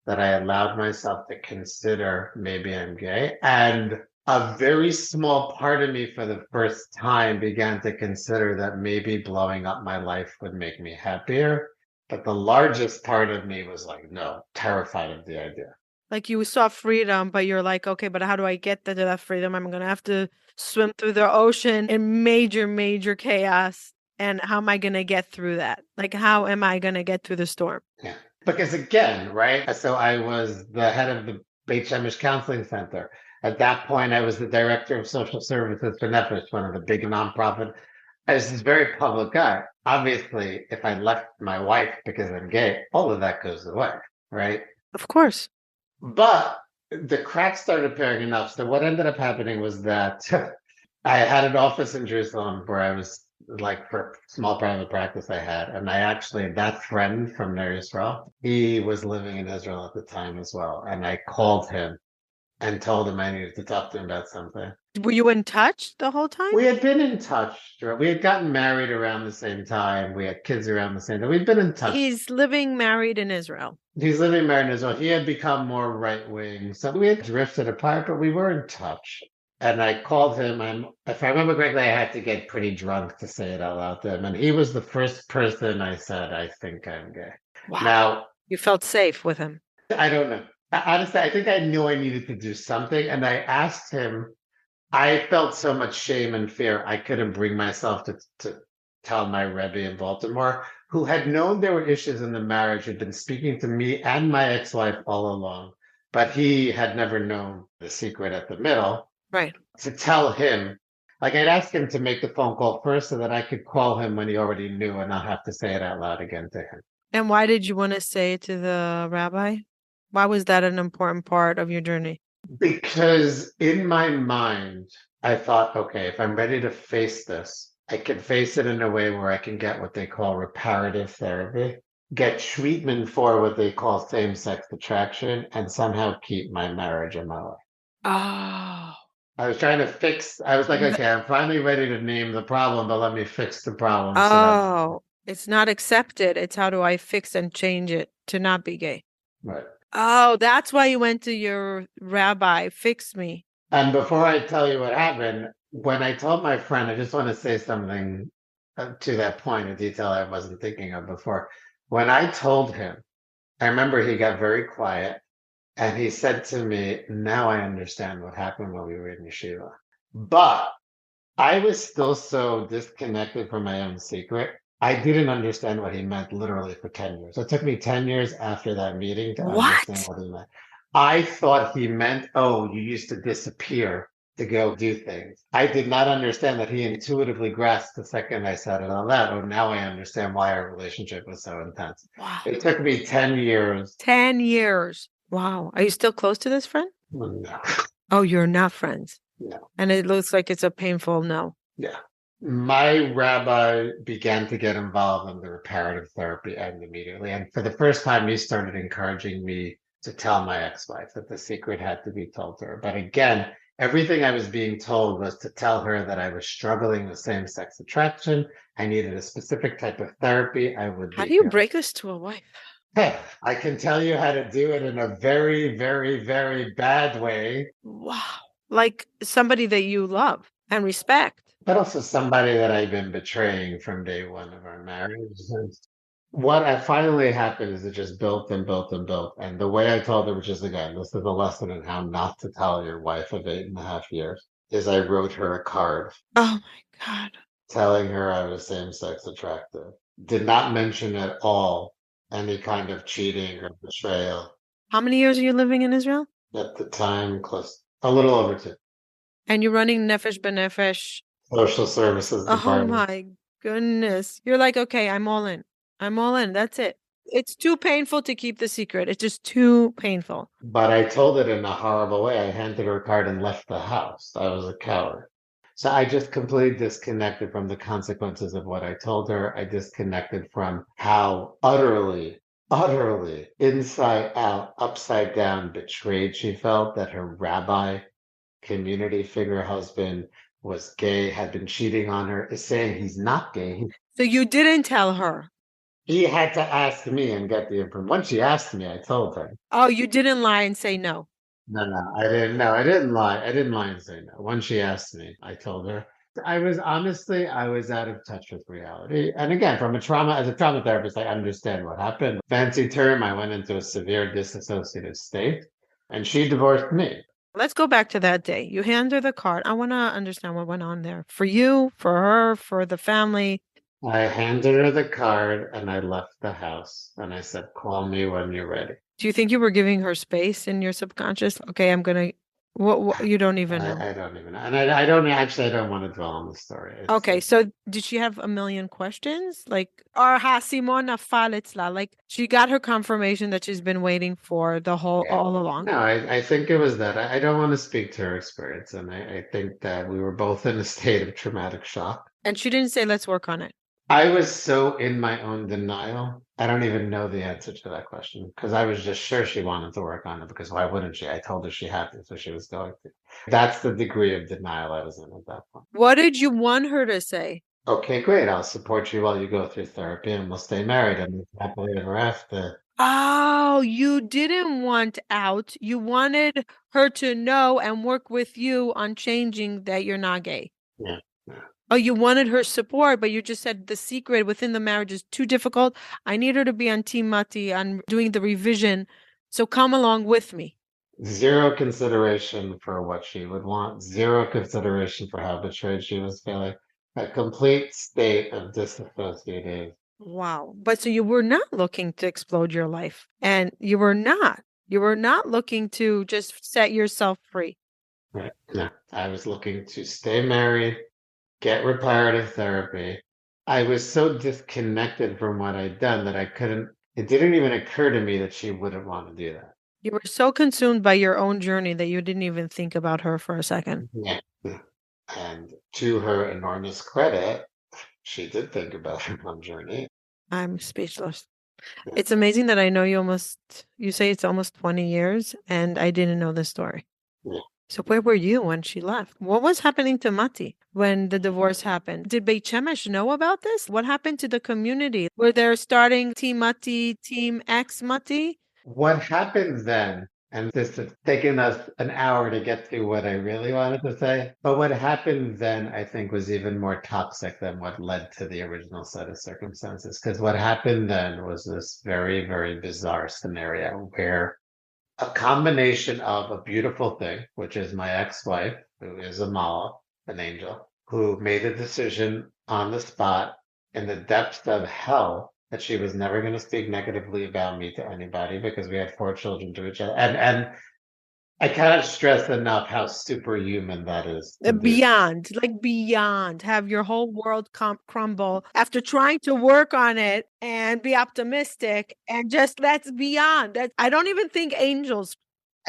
that I allowed myself to consider maybe I'm gay. And a very small part of me for the first time began to consider that maybe blowing up my life would make me happier. But the largest part of me was like, no, terrified of the idea. Like you saw freedom, but you're like, okay, but how do I get to that freedom? I'm going to have to swim through the ocean in major, major chaos. And how am I going to get through that? Like, how am I going to get through the storm? Yeah. Because again, right? So I was the head of the Beit Shemesh Counseling Center. At that point, I was the director of social services for Nefesh, one of the big nonprofit. I was this very public guy. Obviously, if I left my wife because I'm gay, all of that goes away, right? Of course. But the cracks started appearing enough. So what ended up happening was that I had an office in Jerusalem where I was like for small private practice I had. And I actually, that friend from Ner Yisrael, he was living in Israel at the time as well. And I called him and told him I needed to talk to him about something. Were you in touch the whole time? We had been in touch. We had gotten married around the same time. We had kids around the same time. We'd been in touch. He's living married in Israel. He's living married in Israel. He had become more right wing. So we had drifted apart, but we were in touch. And I called him. And if I remember correctly, I had to get pretty drunk to say it out loud to him. And he was the first person I said, I think I'm gay. Wow. Now, you felt safe with him. I don't know. Honestly, I think I knew I needed to do something. And I asked him, I felt so much shame and fear. I couldn't bring myself to tell my Rebbe in Baltimore, who had known there were issues in the marriage, had been speaking to me and my ex-wife all along, but he had never known the secret at the middle. Right. To tell him, like I'd ask him to make the phone call first so that I could call him when he already knew and not have to say it out loud again to him. And why did you want to say it to the rabbi? Why was that an important part of your journey? Because in my mind, I thought, okay, if I'm ready to face this, I can face it in a way where I can get what they call reparative therapy, get treatment for what they call same-sex attraction, and somehow keep my marriage and my life. Oh. I was trying to fix, I was like, okay, I'm finally ready to name the problem, but let me fix the problem. Oh, it's not accepted. It's how do I fix and change it to not be gay? Right. Oh, that's why you went to your rabbi, fix me. And before I tell you what happened, when I told my friend, I just want to say something to that point, a detail I wasn't thinking of before. When I told him, I remember he got very quiet and he said to me, now I understand what happened when we were in yeshiva. But I was still so disconnected from my own secret. I didn't understand what he meant literally for 10 years. So it took me 10 years after that meeting to understand what he meant. I thought he meant, oh, you used to disappear to go do things. I did not understand that he intuitively grasped the second I said it out loud. Oh, now I understand why our relationship was so intense. Wow. It took me 10 years. 10 years. Wow. Are you still close to this friend? No. Oh, you're not friends? No. And it looks like it's a painful no. Yeah. My rabbi began to get involved in the reparative therapy end immediately. And for the first time, he started encouraging me to tell my ex-wife that the secret had to be told to her. But again, everything I was being told was to tell her that I was struggling with same-sex attraction. I needed a specific type of therapy. How do you break this to a wife? Hey, I can tell you how to do it in a very, very, very bad way. Wow. Like somebody that you love and respect. But also somebody that I've been betraying from day one of our marriage. What finally happened is it just built and built and built. And the way I told her, which is again, this is a lesson in how not to tell your wife of 8.5 years, is I wrote her a card. Oh my God. Telling her I was same-sex attracted. Did not mention at all any kind of cheating or betrayal. How many years are you living in Israel? At the time, a little over 2. And you're running Nefesh B'Nefesh social services Oh department. my goodness. You're like, okay, I'm all in. I'm all in. That's it. It's too painful to keep the secret. It's just too painful. But I told it in a horrible way. I handed her a card and left the house. I was a coward. So I just completely disconnected from the consequences of what I told her. I disconnected from how utterly, utterly inside out, upside down betrayed she felt that her rabbi, community figure husband was gay, had been cheating on her, is saying he's not gay. So you didn't tell her. He had to ask me and get the information. Once she asked me, I told her. Oh, you didn't lie and say no. No, no, I didn't. No, I didn't lie. I didn't lie and say no. When she asked me, I told her. I was out of touch with reality. And again, as a trauma therapist, I understand what happened. Fancy term, I went into a severe dissociative state and she divorced me. Let's go back to that day. You hand her the card. I want to understand what went on there for you, for her, for the family. I handed her the card and I left the house and I said, call me when you're ready. Do you think you were giving her space in your subconscious? Okay, I'm gonna. What you don't even know. I don't even know. And I don't actually, I don't want to dwell on the story. Okay, so did she have a million questions? Like, or Simona Falitzla, like she got her confirmation that she's been waiting for the whole Yeah. all along. No, I think it was that. I don't want to speak to her experience. And I think that we were both in a state of traumatic shock. And she didn't say, let's work on it. I was so in my own denial. I don't even know the answer to that question because I was just sure she wanted to work on it because why wouldn't she? I told her she had to, so she was going to. That's the degree of denial I was in at that point. What did you want her to say? Okay, great. I'll support you while you go through therapy and we'll stay married and live happily ever after. Oh, you didn't want out. You wanted her to know and work with you on changing that you're not gay. Yeah. Yeah. Oh, you wanted her support, but you just said the secret within the marriage is too difficult. I need her to be on Team Motti on doing the revision. So come along with me. Zero consideration for what she would want, zero consideration for how betrayed she was feeling. A complete state of disassociative. Wow. But so you were not looking to explode your life, and you were not looking to just set yourself free. Right. No, I was looking to stay married, get reparative therapy. I was so disconnected from what I'd done that it didn't even occur to me that she wouldn't want to do that. You were so consumed by your own journey that you didn't even think about her for a second. Yeah. Yeah. And to her enormous credit, she did think about her own journey. I'm speechless. It's amazing that I know you say it's almost 20 years, and I didn't know this story. Yeah. So where were you when she left? What was happening to Motti when the divorce happened? Did Beit Shemesh know about this? What happened to the community? Were they starting Team Motti, Team X Motti? What happened then, and this has taken us an hour to get to what I really wanted to say, but what happened then, I think, was even more toxic than what led to the original set of circumstances. Because what happened then was this very, very bizarre scenario where a combination of a beautiful thing, which is my ex-wife, who is a Mala, an angel, who made a decision on the spot in the depths of hell that she was never going to speak negatively about me to anybody because we had 4 children to each other. And I cannot stress enough how superhuman that is. Beyond, like beyond, have your whole world crumble after trying to work on it and be optimistic, and just that's beyond that. I don't even think angels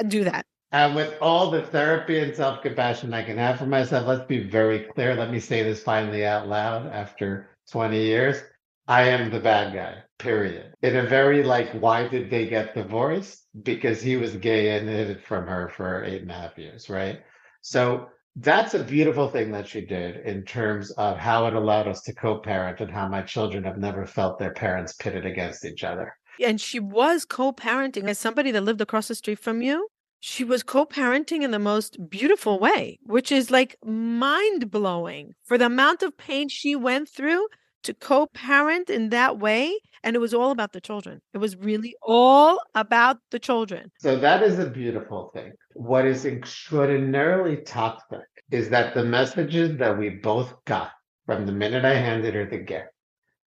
do that. And with all the therapy and self-compassion I can have for myself, let's be very clear. Let me say this finally out loud after 20 years. I am the bad guy, period. In a very why did they get divorced? Because he was gay and hid it from her for 8.5 years, right? So that's a beautiful thing that she did in terms of how it allowed us to co-parent and how my children have never felt their parents pitted against each other. And she was co-parenting as somebody that lived across the street from you. She was co-parenting in the most beautiful way, which is like mind-blowing for the amount of pain she went through to co-parent in that way. And it was all about the children. It was really all about the children. So that is a beautiful thing. What is extraordinarily toxic is that the messages that we both got from the minute I handed her the gift,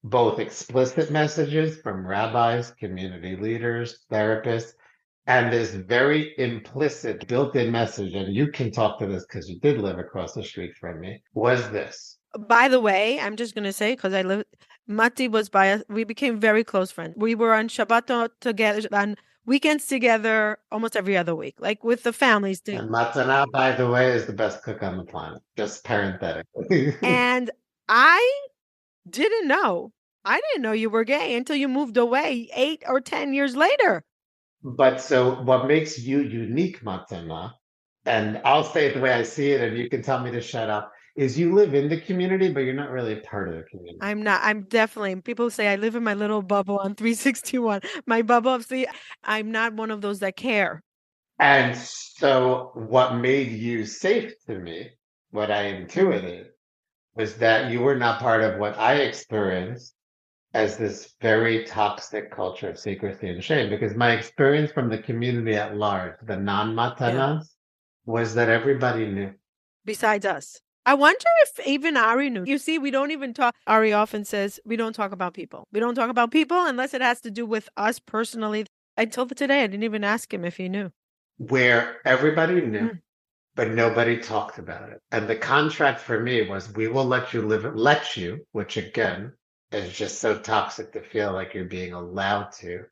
both explicit messages from rabbis, community leaders, therapists, And this very implicit built-in message, and you can talk to this because you did live across the street from me, was this. By the way, I'm just going to say, because I live, Motti was by us. We became very close friends. We were on Shabbat together, on weekends together almost every other week, like with the families. And Matana, by the way, is the best cook on the planet. Just parenthetically. And I didn't know. I didn't know you were gay until you moved away 8 or 10 years later. But so what makes you unique, Matana, and I'll say it the way I see it, and you can tell me to shut up, is you live in the community, but you're not really a part of the community. I'm not. I'm definitely. People say I live in my little bubble on 361. My bubble. See, I'm not one of those that care. And so what made you safe to me, what I intuited, was that you were not part of what I experienced as this very toxic culture of secrecy and shame. Because my experience from the community at large, the Yeah. non-Matanas, was that everybody knew. Besides us. I wonder if even Ari knew. You see, we don't even talk. Ari often says we don't talk about people. We don't talk about people unless it has to do with us personally. Until today, I didn't even ask him if he knew. Where everybody knew, Mm. but nobody talked about it. And the contract for me was we will let you live, let you, which again is just so toxic to feel like you're being allowed to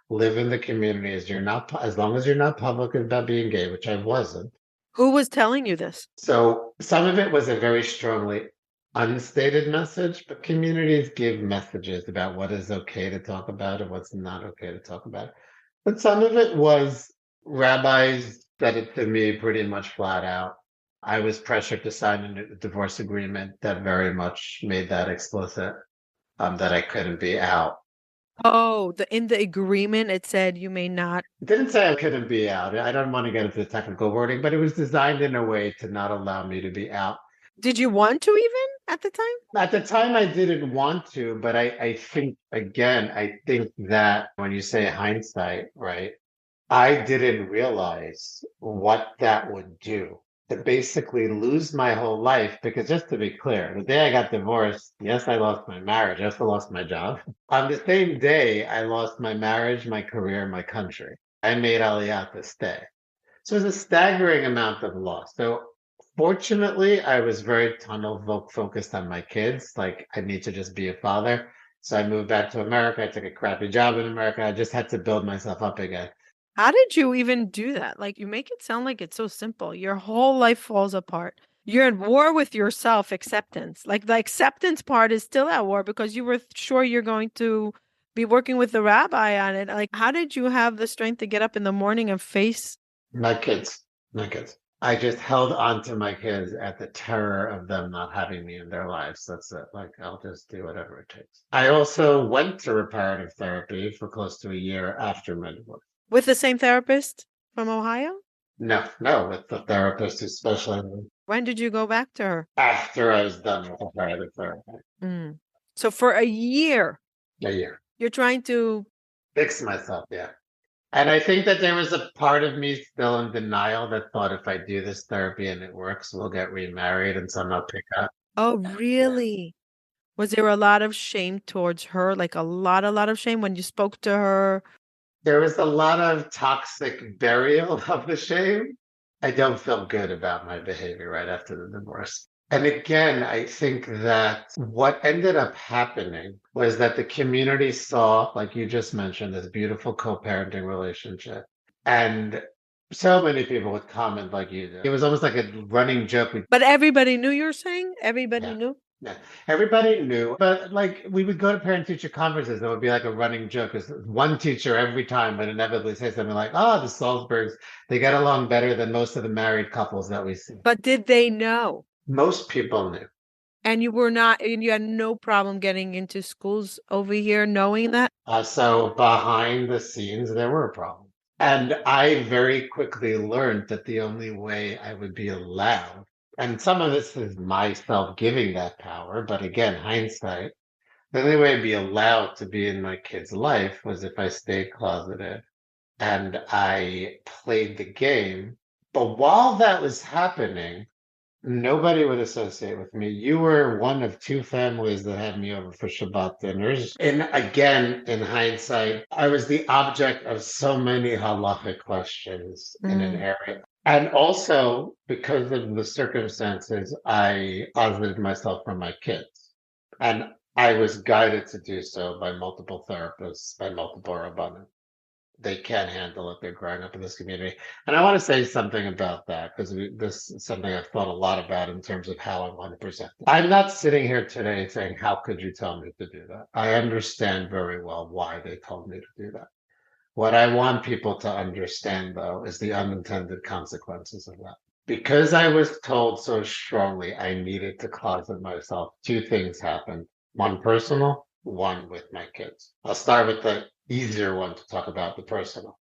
live in the community as you're not, as long as you're not public about being gay, which I wasn't. Who was telling you this? So some of it was a very strongly unstated message, but communities give messages about what is okay to talk about and what's not okay to talk about. But some of it was rabbis said it to me pretty much flat out. I was pressured to sign a divorce agreement that very much made that explicit, that I couldn't be out. Oh, in the agreement it said you may not. It didn't say I couldn't be out. I don't want to get into the technical wording, but it was designed in a way to not allow me to be out. Did you want to even at the time? At the time, I didn't want to, but I think, again, I think that when you say hindsight, right, I didn't realize what that would do to basically lose my whole life. Because just to be clear, the day I got divorced, yes, I lost my marriage. I also lost my job. On the same day, I lost my marriage, my career, my country. I made Aliyah to stay. So it was a staggering amount of loss. So fortunately, I was very tunnel focused on my kids. Like, I need to just be a father. So I moved back to America. I took a crappy job in America. I just had to build myself up again. How did you even do that? Like, you make it sound like it's so simple. Your whole life falls apart. You're at war with yourself, acceptance. Like, the acceptance part is still at war because you were sure you're going to be working with the rabbi on it. Like, how did you have the strength to get up in the morning and face? My kids, my kids. I just held on to my kids at the terror of them not having me in their lives. That's it. Like, I'll just do whatever it takes. I also went to reparative therapy for close to a year after my divorce. With the same therapist from Ohio? No, with the therapist who specialized in When did you go back to her? after I was done with reparative therapy. Mm. So for a year, A year. you're trying to. Fix myself, yeah. And I think that there was a part of me still in denial that thought if I do this therapy and it works, we'll get remarried and somehow pick up. Oh, Yeah. really? Was there a lot of shame towards her? Like a lot of shame when you spoke to her? There was a lot of toxic burial of the shame. I don't feel good about my behavior right after the divorce. And again, I think that what ended up happening was that the community saw, like you just mentioned, this beautiful co-parenting relationship. And so many people would comment like you did. It was almost like a running joke. But everybody knew, you're saying? Everybody Yeah. knew? Yeah, everybody knew, but like we would go to parent-teacher conferences, and it would be like a running joke. Because one teacher every time would inevitably say something like, "Oh, the Salzbergs, they get along better than most of the married couples that we see." But did they know? Most people knew. And you had no problem getting into schools over here knowing that? So behind the scenes, there were problems. And I very quickly learned that the only way I would be allowed, and some of this is myself giving that power, but again, hindsight, the only way I'd be allowed to be in my kid's life was if I stayed closeted and I played the game. But while that was happening, Nobody would associate with me. You were one of two families that had me over for Shabbat dinners. And again, in hindsight, I was the object of so many halachic questions in an Mm. area. And also, because of the circumstances, I isolated myself from my kids. And I was guided to do so by multiple therapists, by multiple rabbanim. They can't handle it. They're growing up in this community. And I want to say something about that because this is something I've thought a lot about in terms of how I want to present it. I'm not sitting here today saying, how could you tell me to do that? I understand very well why they told me to do that. What I want people to understand, though, is the unintended consequences of that. Because I was told so strongly I needed to closet myself, two things happened. One personal, one with my kids. I'll start with the easier one to talk about, the personal.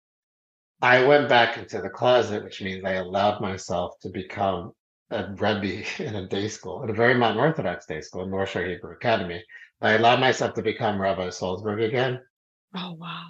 I went back into the closet, which means I allowed myself to become a Rebbe in a day school, in a very modern Orthodox day school, North Shore Hebrew Academy. I allowed myself to become Rabbi Salzberg again Oh, wow.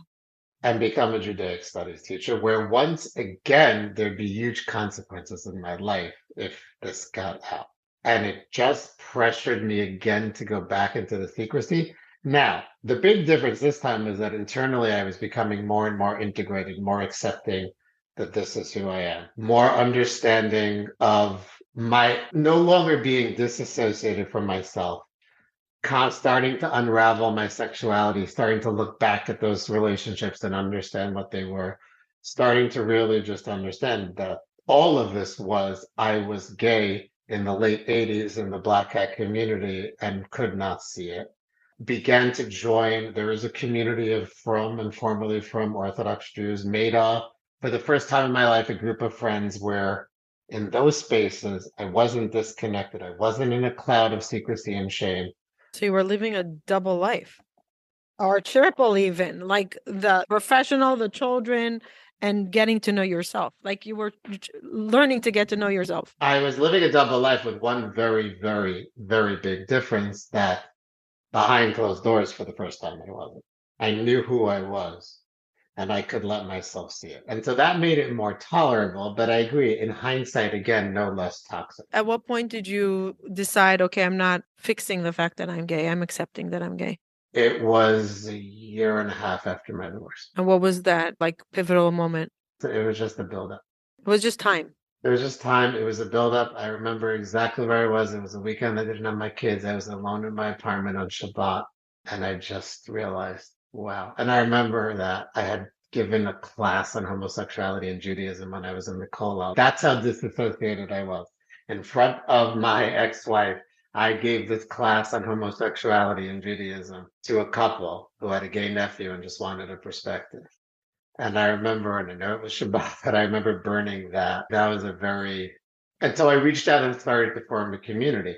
and become a Judaic studies teacher, where once again there'd be huge consequences in my life if this got out. And it just pressured me again to go back into the secrecy. Now, the big difference this time is that internally I was becoming more and more integrated, more accepting that this is who I am, more understanding of my no longer being disassociated from myself, starting to unravel my sexuality, starting to look back at those relationships and understand what they were, starting to really just understand that all of this was I was gay in the late 80s in the Black hat community and could not see it. Began to join, there is a community of from and formerly from Orthodox Jews, made up for the first time in my life a group of friends where in those spaces I wasn't disconnected. I wasn't in a cloud of secrecy and shame. So you were living a double life or triple, even like the professional, the children, and getting to know yourself. Like you were learning to get to know yourself. I was living a double life with one very, very, very big difference that behind closed doors for the first time I wasn't. I knew who I was and I could let myself see it. And so that made it more tolerable. But I agree, in hindsight, again, no less toxic. At what point did you decide, okay, I'm not fixing the fact that I'm gay, I'm accepting that I'm gay? It was a year and a half after my divorce. And what was that like pivotal moment? So it was just a buildup. It was just time. There was just time. It was a buildup. I remember exactly where I was. It was a weekend. I didn't have my kids. I was alone in my apartment on Shabbat. And I just realized, wow. And I remember that I had given a class on homosexuality and Judaism when I was in the kollel. That's how disassociated I was. In front of my ex-wife, I gave this class on homosexuality and Judaism to a couple who had a gay nephew and just wanted a perspective. And I remember, and I know it was Shabbat, but I remember burning that. That was a very, and so I reached out and started to form a community.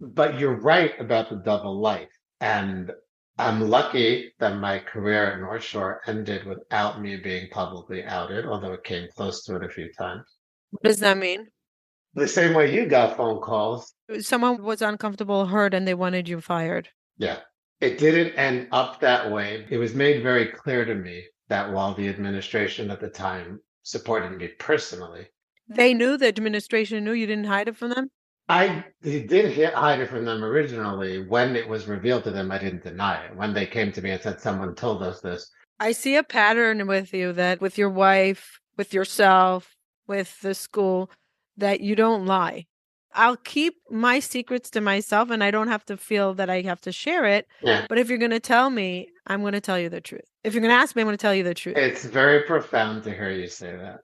But you're right about the double life. And I'm lucky that my career at North Shore ended without me being publicly outed, although it came close to it a few times. What does that mean? The same way you got phone calls. Someone was uncomfortable, hurt, and they wanted you fired. Yeah. It didn't end up that way. It was made very clear to me that while the administration at the time supported me personally, They knew, the administration knew, you didn't hide it from them? I did hide it from them originally. When it was revealed to them, I didn't deny it. When they came to me and said, someone told us this. I see a pattern with you, that with your wife, with yourself, with the school, that you don't lie. I'll keep my secrets to myself and I don't have to feel that I have to share it. Yeah. But if you're going to tell me, I'm going to tell you the truth. If you're going to ask me, I'm going to tell you the truth. It's very profound to hear you say that.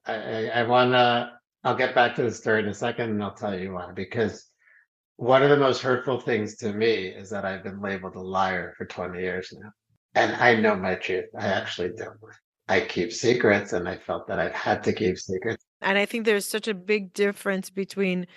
I want to, I'll get back to the story in a second and I'll tell you why. Because one of the most hurtful things to me is that I've been labeled a liar for 20 years now. And I know my truth. I actually don't. I keep secrets and I felt that I had to keep secrets. And I think there's such a big difference between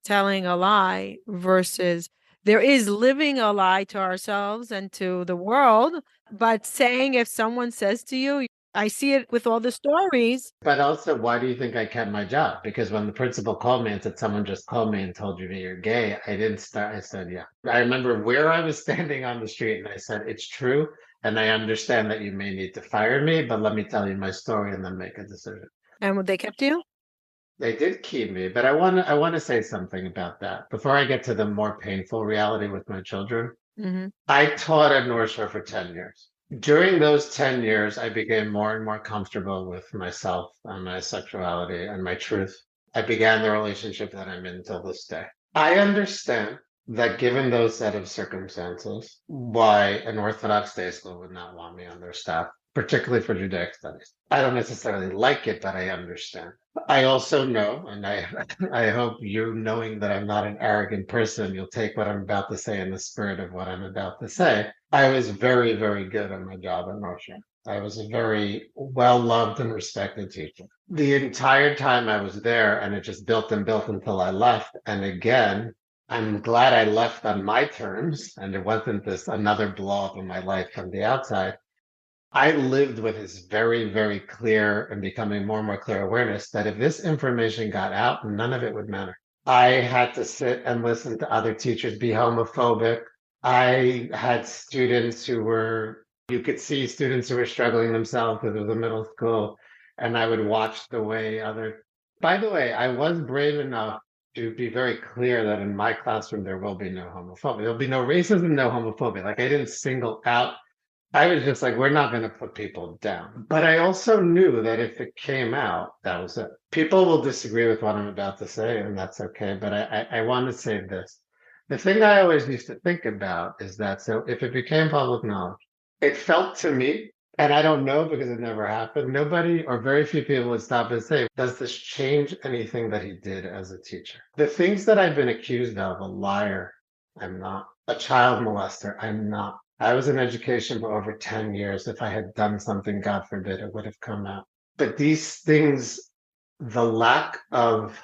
telling a lie versus there is living a lie to ourselves and to the world, but saying, if someone says to you, I see it with all the stories. But also, why do you think I kept my job? Because when the principal called me and said, someone just called me and told you you're gay, I didn't start. I said, yeah. I remember where I was standing on the street and I said, it's true. And I understand that you may need to fire me, but let me tell you my story and then make a decision. And they kept you? They did keep me, but I want to say something about that before I get to the more painful reality with my children. Mm-hmm. I taught at North Shore for 10 years. During those 10 years, I became more and more comfortable with myself and my sexuality and my truth. I began the relationship that I'm in till this day. I understand that given those set of circumstances, why an Orthodox day school would not want me on their staff, particularly for Judaic studies. I don't necessarily like it, but I understand. I also know, and I hope you knowing that I'm not an arrogant person, you'll take what I'm about to say in the spirit of what I'm about to say. I was very, very good at my job at North Shore. I was a very well loved and respected teacher. The entire time I was there, and it just built and built until I left. And again, I'm glad I left on my terms, and it wasn't this another blow up in my life from the outside. I lived with this very, very clear and becoming more and more clear awareness that if this information got out, none of it would matter. I had to sit and listen to other teachers be homophobic. I had students who were, you could see students who were struggling themselves because it was a middle school, and I would watch the way other, by the way, I was brave enough to be very clear that in my classroom, there will be no homophobia. There'll be no racism, no homophobia. Like I didn't single out. I was just like, we're not going to put people down. But I also knew that if it came out, that was it. People will disagree with what I'm about to say, and that's okay. But I want to say this. The thing I always used to think about is that so if it became public knowledge, it felt to me, and I don't know because it never happened, nobody or very few people would stop and say, does this change anything that he did as a teacher? The things that I've been accused of, a liar, I'm not. A child molester, I'm not. I was in education for over 10 years. If I had done something, God forbid, it would have come out. But these things, the lack of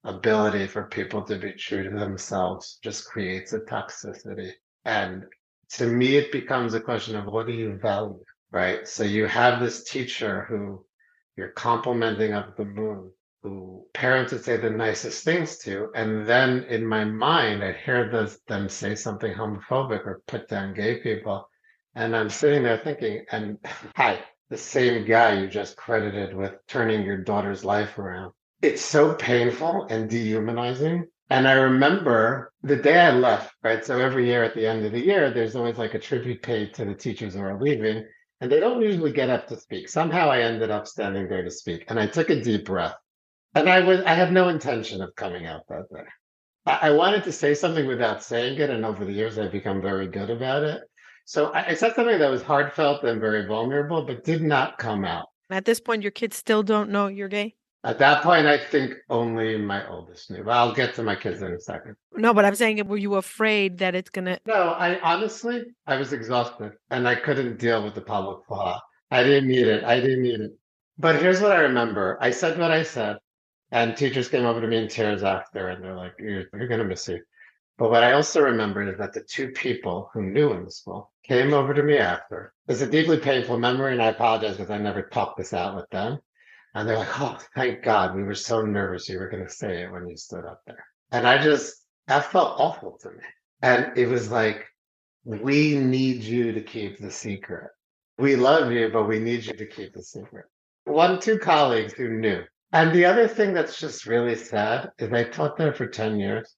ability for people to be true to themselves just creates a toxicity. And to me, it becomes a question of what do you value, right? So you have this teacher who you're complimenting up the moon, who parents would say the nicest things to. And then in my mind, I'd hear them say something homophobic or put down gay people. And I'm sitting there thinking, and hi, the same guy you just credited with turning your daughter's life around. It's so painful and dehumanizing. And I remember the day I left, right? So every year at the end of the year, there's always like a tribute paid to the teachers who are leaving. And they don't usually get up to speak. Somehow I ended up standing there to speak. And I took a deep breath. And I had no intention of coming out that day. I wanted to say something without saying it. And over the years, I've become very good about it. So I said something that was heartfelt and very vulnerable, but did not come out. At this point, your kids still don't know you're gay? At that point, I think only my oldest knew. But I'll get to my kids in a second. No, but I'm saying, were you afraid that it's going to? No, I honestly, I was exhausted and I couldn't deal with the public law. I didn't need it. I didn't need it. But here's what I remember. I said what I said. And teachers came over to me in tears after, and they're like, you're going to miss you. But what I also remember is that the two people who knew in the school came over to me after. It's a deeply painful memory, and I apologize because I never talked this out with them. And they're like, oh, thank God. We were so nervous you were going to say it when you stood up there. And that felt awful to me. And it was like, we need you to keep the secret. We love you, but we need you to keep the secret. Two colleagues who knew. And the other thing that's just really sad is I taught there for 10 years.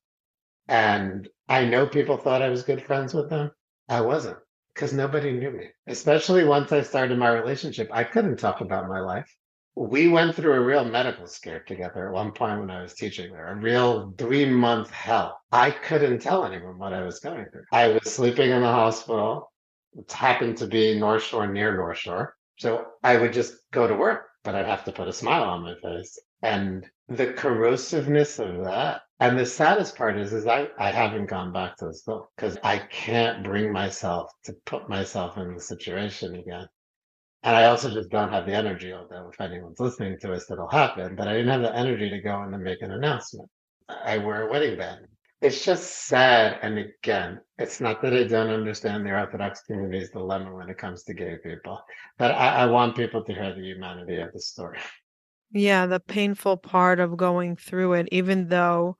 And I know people thought I was good friends with them. I wasn't because nobody knew me, especially once I started my relationship. I couldn't talk about my life. We went through a real medical scare together at one point when I was teaching there, a real 3-month hell. I couldn't tell anyone what I was going through. I was sleeping in the hospital. It happened to be North Shore, near North Shore. So I would just go to work, but I'd have to put a smile on my face. And the corrosiveness of that. And the saddest part is I haven't gone back to the school because I can't bring myself to put myself in the situation again. And I also just don't have the energy, although if anyone's listening to us, it'll happen. But I didn't have the energy to go in and make an announcement. I wear a wedding band. It's just sad. And again, it's not that I don't understand the Orthodox community's dilemma when it comes to gay people, but I want people to hear the humanity of the story. Yeah, the painful part of going through it, even though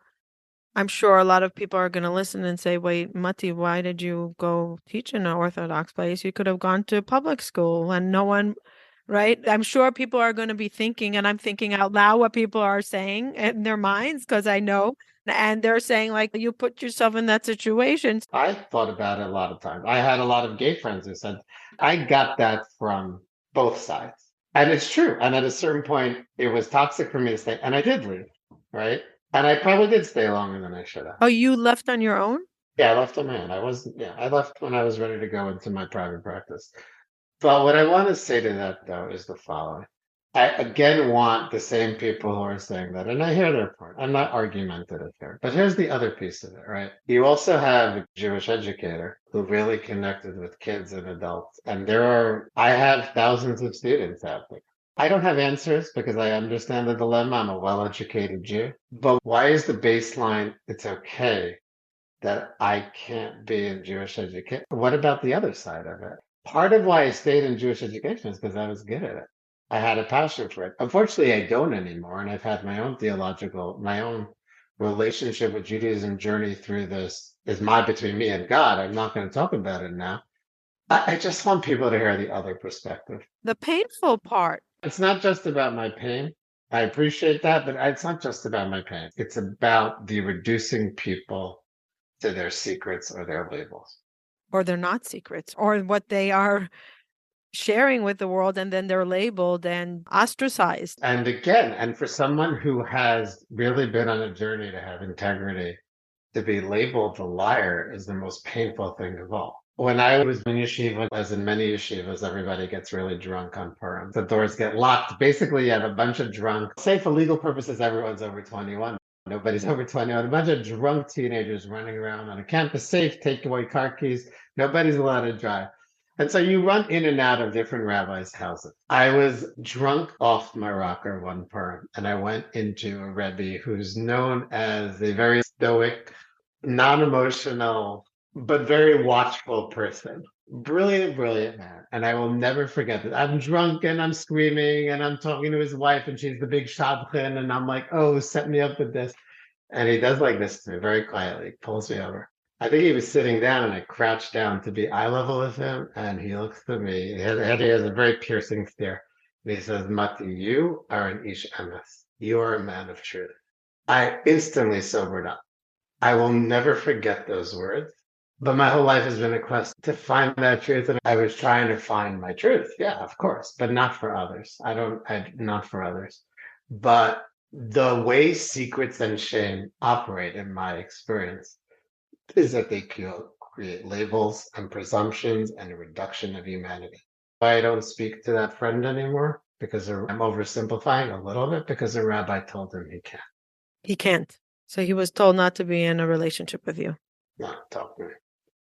I'm sure a lot of people are going to listen and say, wait, Motti, why did you go teach in an Orthodox place? You could have gone to public school and no one right? I'm sure people are going to be thinking, and I'm thinking out loud what people are saying in their minds because I know. And they're saying, like, you put yourself in that situation. I thought about it a lot of times. I had a lot of gay friends who said, I got that from both sides. And it's true. And at a certain point, it was toxic for me to stay. And I did leave, right? And I probably did stay longer than I should have. Oh, you left on your own? Yeah, I left on my own. I left when I was ready to go into my private practice. But what I want to say to that, though, is the following. I again want the same people who are saying that, and I hear their point. I'm not argumentative here. But here's the other piece of it, right? You also have a Jewish educator who really connected with kids and adults. And I have thousands of students out there. I don't have answers because I understand the dilemma. I'm a well-educated Jew. But why is the baseline it's okay that I can't be in Jewish education? What about the other side of it? Part of why I stayed in Jewish education is because I was good at it. I had a passion for it. Unfortunately, I don't anymore. And I've had my own relationship with Judaism journey through this is between me and God. I'm not going to talk about it now. I just want people to hear the other perspective. The painful part. It's not just about my pain. I appreciate that, but it's not just about my pain. It's about the reducing people to their secrets or their labels. Or they're not secrets, or what they are sharing with the world, and then they're labeled and ostracized. And again, and for someone who has really been on a journey to have integrity, to be labeled a liar is the most painful thing of all. When I was in yeshiva, as in many yeshivas, everybody gets really drunk on Purim. The doors get locked. Basically, you have a bunch of drunk, say for legal purposes, everyone's over 21. Nobody's over 21. A bunch of drunk teenagers running around on a campus, safe, take away car keys. Nobody's allowed to drive. And so you run in and out of different rabbis' houses. I was drunk off my rocker one Purim, and I went into a Rebbe who's known as a very stoic, non-emotional, but very watchful person. Brilliant, brilliant man. And I will never forget that. I'm drunk and I'm screaming and I'm talking to his wife and she's the big shadchan and I'm like, oh, set me up with this. And he does like this to me very quietly, pulls me over. I think he was sitting down and I crouched down to be eye level with him. And he looks at me. He has a very piercing stare. And he says, Motti, you are an ish emes. You are a man of truth. I instantly sobered up. I will never forget those words. But my whole life has been a quest to find that truth. And I was trying to find my truth. Yeah, of course, but not for others. Not for others. But the way secrets and shame operate in my experience is that they create labels and presumptions and a reduction of humanity. I don't speak to that friend anymore because I'm oversimplifying a little bit because a rabbi told him he can't. He can't. So he was told not to be in a relationship with you. Not talk to me.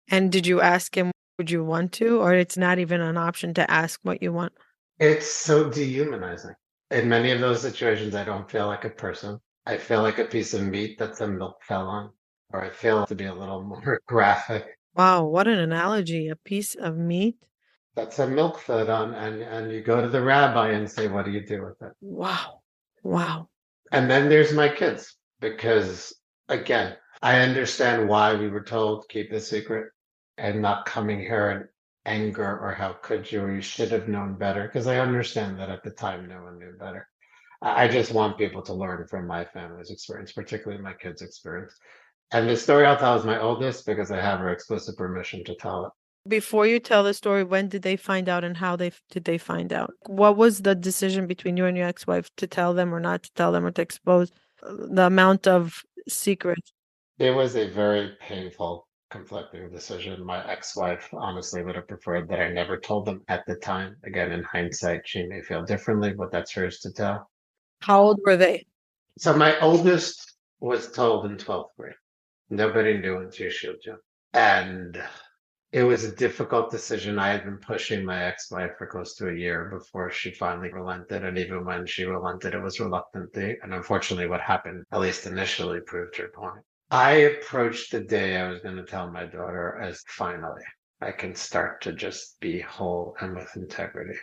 And did you ask him, would you want to, or it's not even an option to ask what you want? It's so dehumanizing. In many of those situations, I don't feel like a person. I feel like a piece of meat that some milk fell on, or I feel to be a little more graphic. Wow, what an analogy. A piece of meat. That's some milk fed on, and you go to the rabbi and say, what do you do with it? Wow. Wow. And then there's my kids, because again, I understand why we were told keep the secret and not coming here in anger or how could you, or you should have known better, because I understand that at the time no one knew better. I just want people to learn from my family's experience, particularly my kids' experience. And the story I'll tell is my oldest because I have her explicit permission to tell it. Before you tell the story, when did they find out and how did they find out? What was the decision between you and your ex-wife to tell them or not to tell them or to expose the amount of secrets? It was a very painful, conflicting decision. My ex-wife honestly would have preferred that I never told them at the time. Again, in hindsight, she may feel differently, but that's hers to tell. How old were they? So my oldest was told in 12th grade. Nobody knew until she was young. And it was a difficult decision. I had been pushing my ex-wife for close to a year before she finally relented. And even when she relented, it was reluctantly. And unfortunately, what happened, at least initially, proved her point. I approached the day I was going to tell my daughter as finally, I can start to just be whole and with integrity.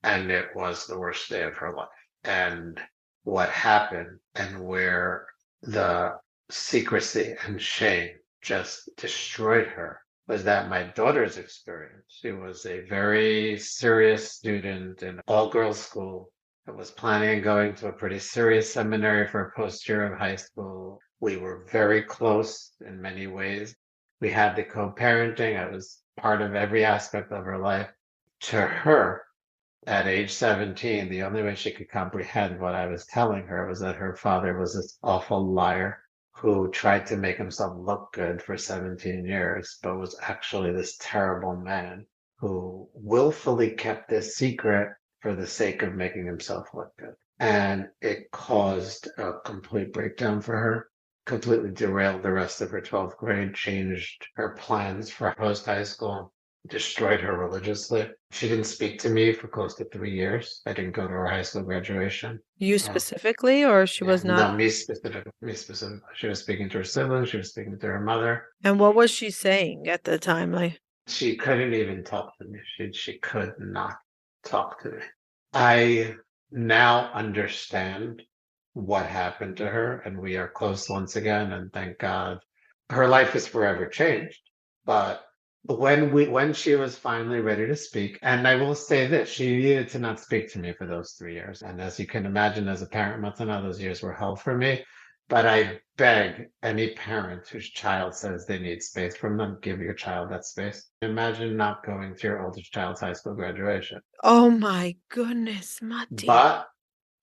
And it was the worst day of her life. And what happened and where the secrecy and shame just destroyed her was that my daughter's experience. She was a very serious student in all-girls school. I was planning on going to a pretty serious seminary for a post-year of high school. We were very close in many ways. We had the co-parenting. I was part of every aspect of her life. To her, at age 17, the only way she could comprehend what I was telling her was that her father was this awful liar who tried to make himself look good for 17 years, but was actually this terrible man who willfully kept this secret for the sake of making himself look good. And it caused a complete breakdown for her, completely derailed the rest of her 12th grade, changed her plans for post high school, destroyed her religiously. She didn't speak to me for close to 3 years. I didn't go to her high school graduation. You specifically, or she was not? No, me specifically. Me specifically. She was speaking to her siblings. She was speaking to her mother. And what was she saying at the time? Like, She couldn't even talk to me. She could not talk to me. I now understand what happened to her, and we are close once again, and thank God. Her life is forever changed. But when she was finally ready to speak, and I will say this, she needed to not speak to me for those 3 years. And as you can imagine, as a parent, Matana, those years were hell for me. But I beg any parent whose child says they need space from them, give your child that space. Imagine not going to your oldest child's high school graduation. oh my goodness, Motti. But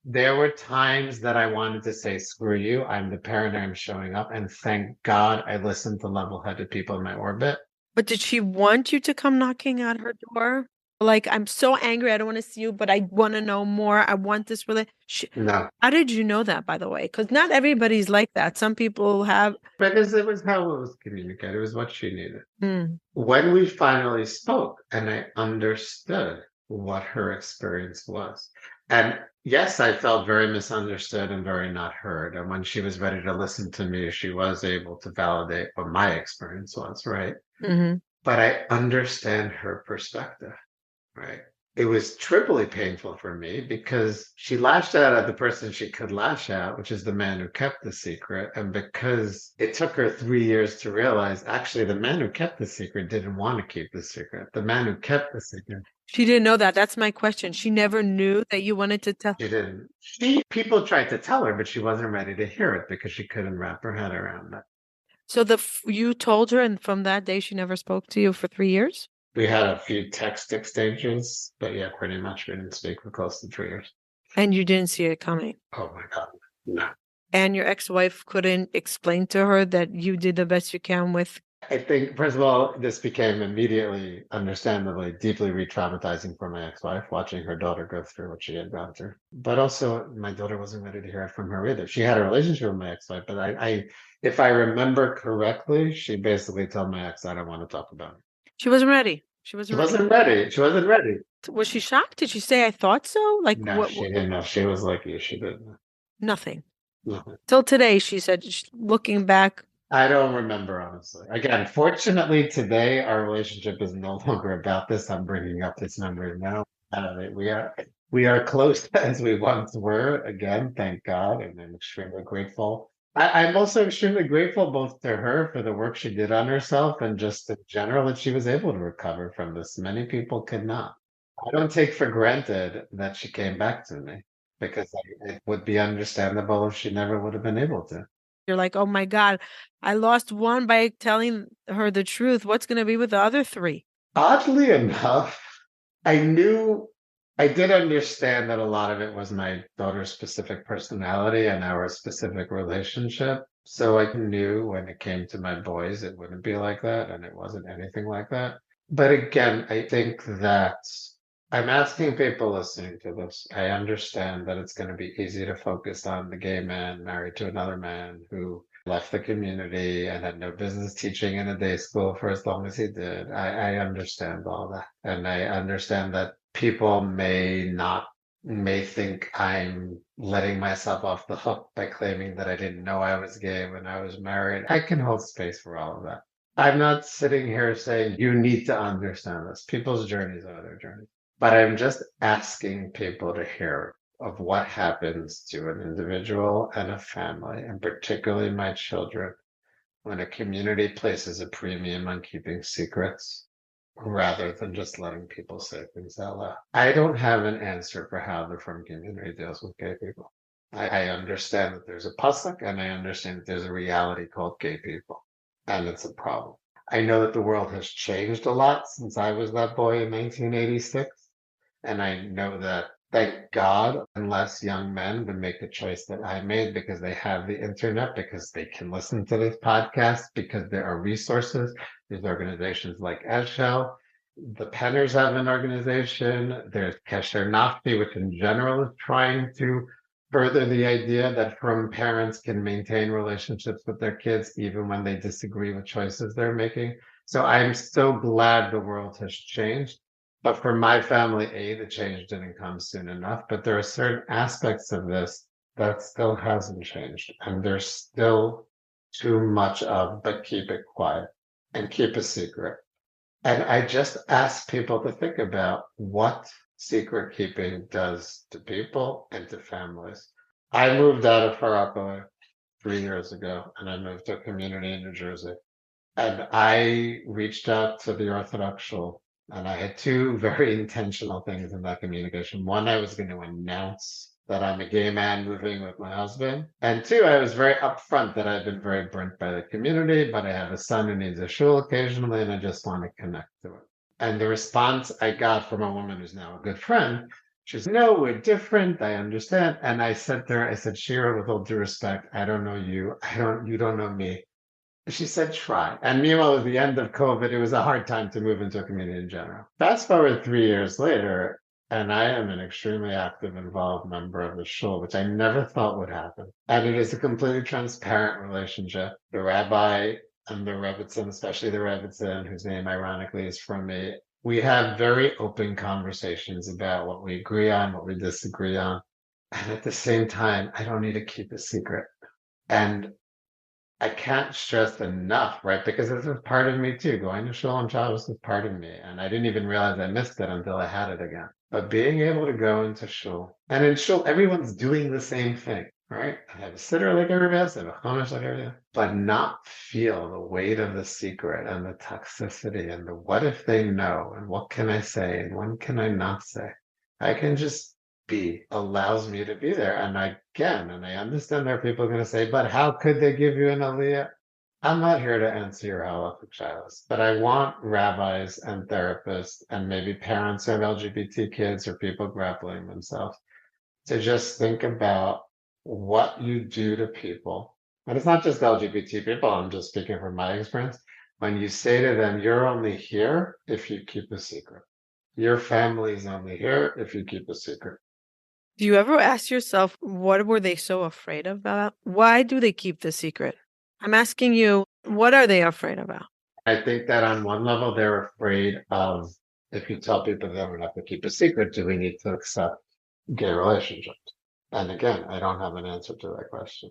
there were times that I wanted to say, screw you, I'm the parent, I'm showing up. And thank God I listened to level-headed people in my orbit. But did she want you to come knocking at her door? Like, I'm so angry, I don't want to see you, but I want to know more. I want this No, How did you know that, by the way? Because not everybody's like that. Some people have. because it was how it was communicated. It was what she needed. Hmm. When we finally spoke and I understood what her experience was. And yes, I felt very misunderstood and very not heard. And when she was ready to listen to me, she was able to validate what my experience was, right? Mhm. But I understand her perspective, right? It was triply painful for me because she lashed out at the person she could lash out, which is the man who kept the secret. And because it took her 3 years to realize, actually, the man who kept the secret didn't want to keep the secret. The man who kept the secret, She didn't know that. That's my question. She never knew that you wanted to tell. she didn't. People tried to tell her, but she wasn't ready to hear it because she couldn't wrap her head around it. So you told her, and from that day, she never spoke to you for 3 years? We had a few text exchanges, but yeah, pretty much we didn't speak for close to 3 years. And you didn't see it coming. Oh my God, no. And your ex-wife couldn't explain to her that you did the best you can with. I think, first of all, this became immediately, understandably, deeply re-traumatizing for my ex-wife, watching her daughter go through what she had gone through. But also, my daughter wasn't ready to hear it from her either. She had a relationship with my ex-wife, but if I remember correctly, she basically told my ex, I don't want to talk about it. She wasn't ready. She She wasn't wasn't ready. She wasn't ready. Was she shocked? Did she say, I thought so? Like, No, she didn't know. She was like you. She didn't know. Nothing. Nothing. Till today, she said, looking back. I don't remember, honestly. Again, fortunately, today our relationship is no longer about this. I'm bringing up this memory now. We are close as we once were. Again, thank God, and I'm extremely grateful. I'm also extremely grateful both to her for the work she did on herself and just in general that she was able to recover from this. Many people could not. I don't take for granted that she came back to me because it would be understandable if she never would have been able to. You're like, oh my God, I lost one by telling her the truth. What's going to be with the other three? Oddly enough, I did understand that a lot of it was my daughter's specific personality and our specific relationship. So I knew when it came to my boys, it wouldn't be like that, and it wasn't anything like that. But again, I think that I'm asking people listening to this. I understand that it's going to be easy to focus on the gay man married to another man who left the community and had no business teaching in a day school for as long as he did. I understand all that. And I understand that people may think I'm letting myself off the hook by claiming that I didn't know I was gay when I was married. I can hold space for all of that. I'm not sitting here saying you need to understand this. People's journeys are their journeys. But I'm just asking people to hear of what happens to an individual and a family, and particularly my children, when a community places a premium on keeping secrets rather than just letting people say things out loud. I don't have an answer for how the Frum community deals with gay people. I understand that there's a pasuk, and I understand that there's a reality called gay people, and it's a problem. I know that the world has changed a lot since I was that boy in 1986, and I know that, thank God, unless young men would make the choice that I made because they have the internet, because they can listen to this podcast, because there are resources. There's organizations like Eshel. The Penners have an organization. There's Kesher Nafti, which in general is trying to further the idea that from parents can maintain relationships with their kids even when they disagree with choices they're making. So I'm so glad the world has changed. But for my family, the change didn't come soon enough. But there are certain aspects of this that still hasn't changed. And there's still too much of, but keep it quiet and keep a secret. And I just ask people to think about what secret keeping does to people and to families. I moved out of Far 3 years ago, and I moved to a community in New Jersey. And I reached out to the Orthodox shul, and I had two very intentional things in that communication. One, I was going to announce that I'm a gay man moving with my husband. And two, I was very upfront that I've been very burnt by the community, but I have a son who needs a shul occasionally, and I just want to connect to it. And the response I got from a woman who's now a good friend, she said, no, we're different. I understand. And I said to her, I said, Shira, with all due respect, I don't know you. You don't know me. She said, try. And meanwhile, at the end of COVID, it was a hard time to move into a community in general. Fast forward 3 years later, and I am an extremely active, involved member of the shul, which I never thought would happen. And it is a completely transparent relationship. The rabbi and the Rebbitzin, especially the Rebbitzin, whose name ironically is from me, we have very open conversations about what we agree on, what we disagree on. And at the same time, I don't need to keep a secret. And I can't stress enough, right? Because this is part of me too. Going to shul on Shabbos is part of me. And I didn't even realize I missed it until I had it again. But being able to go into shul, and in shul, everyone's doing the same thing, right? I have a sitter like everybody else, I have a chumash like everybody else, but not feel the weight of the secret and the toxicity and the what if they know and what can I say and when can I not say. I can just be allows me to be there. And I can, and I understand there are people going to say, but how could they give you an aliyah? I'm not here to answer your halachic shilas, but I want rabbis and therapists and maybe parents of LGBT kids or people grappling themselves to just think about what you do to people. And it's not just LGBT people, I'm just speaking from my experience. When you say to them, you're only here if you keep a secret. Your family's only here if you keep a secret. Do you ever ask yourself, what were they so afraid about? Why do they keep the secret? I'm asking you, what are they afraid about? I think that on one level, they're afraid of if you tell people they don't have to keep a secret, do we need to accept gay relationships? And again, I don't have an answer to that question.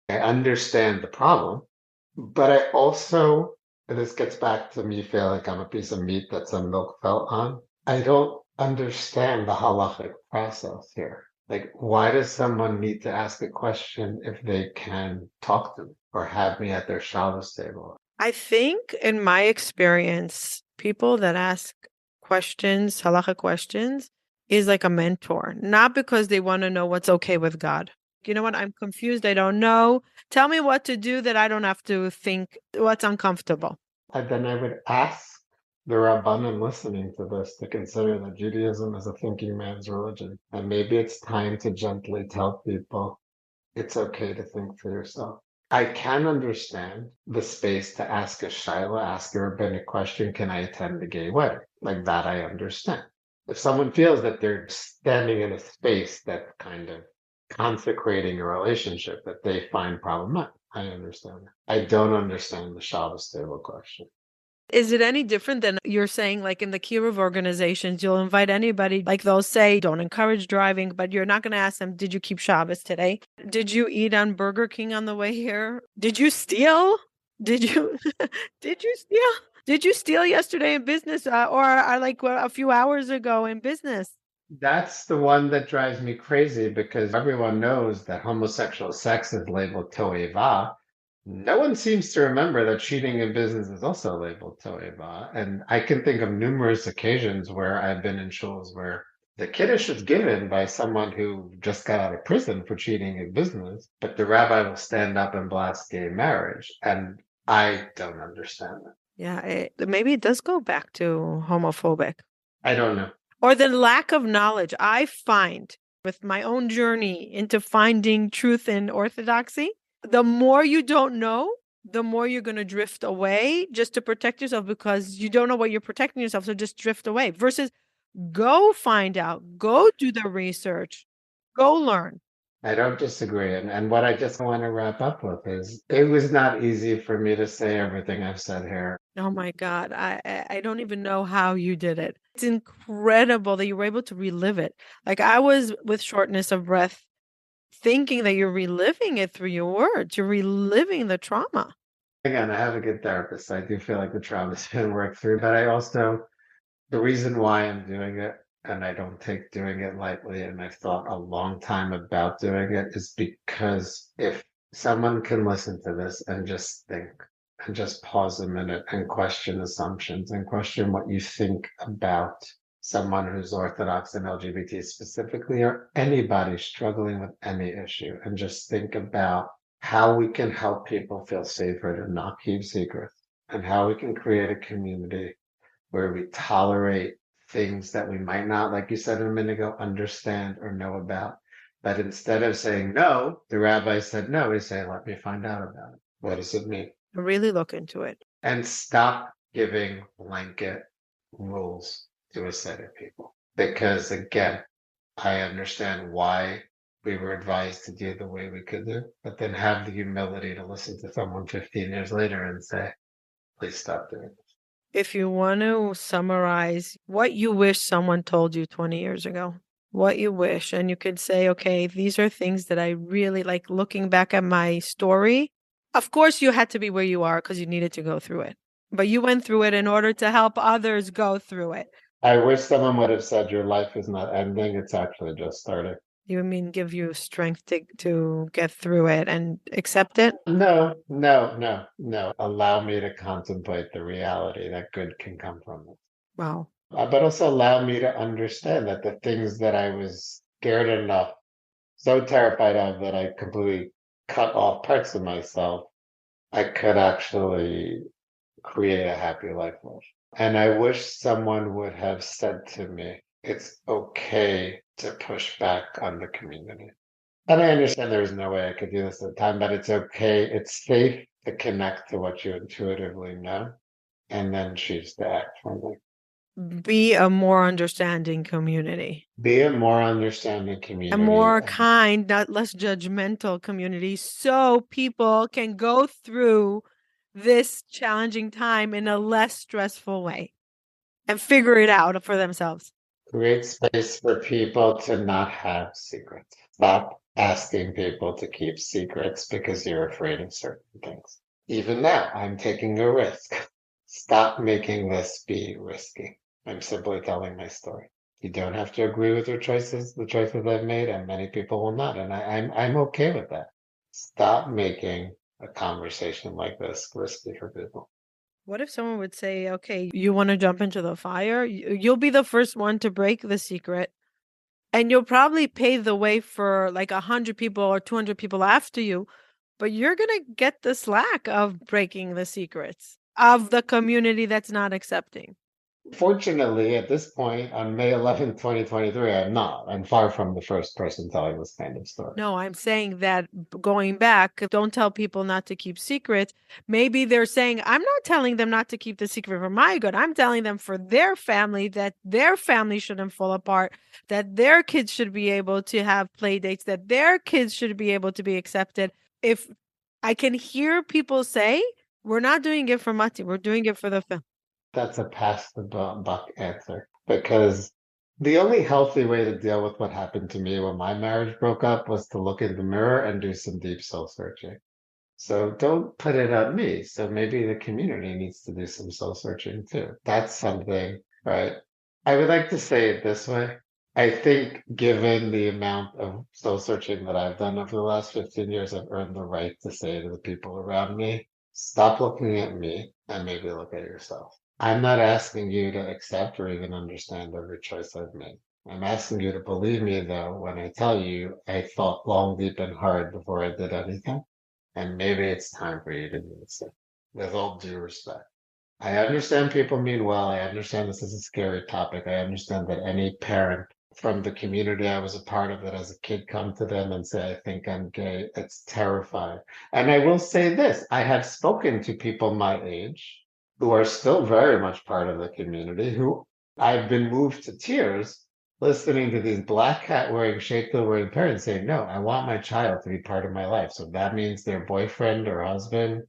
I understand the problem, but I also, and this gets back to me feeling like I'm a piece of meat that some milk fell on. I don't understand the halachic process here. Like, why does someone need to ask a question if they can talk to me or have me at their Shabbos table? I think in my experience, people that ask questions, halacha questions, is like a mentor, not because they want to know what's okay with God. You know what? I'm confused. I don't know. Tell me what to do that I don't have to think what's uncomfortable. And then I would ask the Rabbanim listening to this to consider that Judaism is a thinking man's religion. And maybe it's time to gently tell people it's okay to think for yourself. I can understand the space to ask a shaila, ask a rabbinic question, can I attend a gay wedding? Like that I understand. If someone feels that they're standing in a space that's kind of consecrating a relationship that they find problematic, I understand. I don't understand the Shabbos table question. Is it any different than you're saying, like in the Kiruv organizations, you'll invite anybody, like they'll say, don't encourage driving, but you're not going to ask them, did you keep Shabbos today? Did you eat on Burger King on the way here? Did you steal? Did you, did you steal? Did you steal yesterday in business or like a few hours ago in business? That's the one that drives me crazy because everyone knows that homosexual sex is labeled toeva, No one seems to remember that cheating in business is also labeled toeva. And I can think of numerous occasions where I've been in shuls where the kiddush is given by someone who just got out of prison for cheating in business, but the rabbi will stand up and blast gay marriage. And I don't understand that. Yeah, maybe it does go back to homophobic I don't know. or the lack of knowledge. I find with my own journey into finding truth in orthodoxy, the more you don't know, the more you're going to drift away just to protect yourself because you don't know what you're protecting yourself. So just drift away versus go find out, go do the research, go learn. I don't disagree. And what I just want to wrap up with is it was not easy for me to say everything I've said here. Oh my God. I don't even know how you did it. It's incredible that you were able to relive it. Like I was with shortness of breath, thinking that you're reliving it through your words. You're reliving the trauma. Again, I have a good therapist. So I do feel like the trauma's been worked through, but I also, the reason why I'm doing it, and I don't take doing it lightly, and I've thought a long time about doing it, is because if someone can listen to this and just think and just pause a minute and question assumptions and question what you think about someone who's Orthodox and LGBT specifically, or anybody struggling with any issue, and just think about how we can help people feel safer to not keep secrets and how we can create a community where we tolerate things that we might not, like you said a minute ago, understand or know about. But instead of saying no, the rabbi said no, we say, let me find out about it. What does it mean? Really look into it. And stop giving blanket rules to a set of people. Because again, I understand why we were advised to do the way we could do, but then have the humility to listen to someone 15 years later and say, please stop doing this. If you want to summarize what you wish someone told you 20 years ago, what you wish, and you could say, okay, these are things that I really like looking back at my story. Of course, you had to be where you are because you needed to go through it, but you went through it in order to help others go through it. I wish someone would have said your life is not ending, it's actually just starting. You mean give you strength to get through it and accept it? No, no, no, no. Allow me to contemplate the reality that good can come from it. Wow. But also allow me to understand that the things that I was scared enough, so terrified of that I completely cut off parts of myself, I could actually create a happy life with. And I wish someone would have said to me, it's okay to push back on the community. And I understand there was no way I could do this at the time, but it's okay. It's safe to connect to what you intuitively know and then choose to act from it. Be a more understanding community. Be a more understanding A community. more kind, not less judgmental community, so people can go through this challenging time in a less stressful way and figure it out for themselves. Create space for people to not have secrets. Stop asking people to keep secrets because you're afraid of certain things. Even now, I'm taking a risk. Stop making this be risky. I'm simply telling my story. You don't have to agree with your choices, the choices I've made, and many people will not. And I'm okay with that. Stop making a conversation like this risky for people. What if someone would say, okay, you want to jump into the fire? You'll be the first one to break the secret. And you'll probably pave the way for like 100 people or 200 people after you. But you're going to get the slack of breaking the secrets of the community that's not accepting. Fortunately, at this point, on May 11th, 2023, I'm not. I'm far from the first person telling this kind of story. No, I'm saying that going back, don't tell people not to keep secrets. Maybe they're saying, I'm not telling them not to keep the secret for my good. I'm telling them for their family that their family shouldn't fall apart, that their kids should be able to have play dates, that their kids should be able to be accepted. If I can hear people say, we're not doing it for Motti, we're doing it for the family. That's a pass the buck answer because the only healthy way to deal with what happened to me when my marriage broke up was to look in the mirror and do some deep soul searching. So don't put it on me. So maybe the community needs to do some soul searching too. That's something, right? I would like to say it this way. I think given the amount of soul searching that I've done over the last 15 years, I've earned the right to say to the people around me, stop looking at me and maybe look at yourself. I'm not asking you to accept or even understand every choice I've made. I'm asking you to believe me, though, when I tell you I thought long, deep, and hard before I did anything. And maybe it's time for you to do the same, with all due respect. I understand people mean well. I understand this is a scary topic. I understand that any parent from the community I was a part of that as a kid come to them and say, I think I'm gay. It's terrifying. And I will say this, I have spoken to people my age who are still very much part of the community who I've been moved to tears listening to these black hat wearing, shaped wearing parents saying, no, I want my child to be part of my life. So that means their boyfriend or husband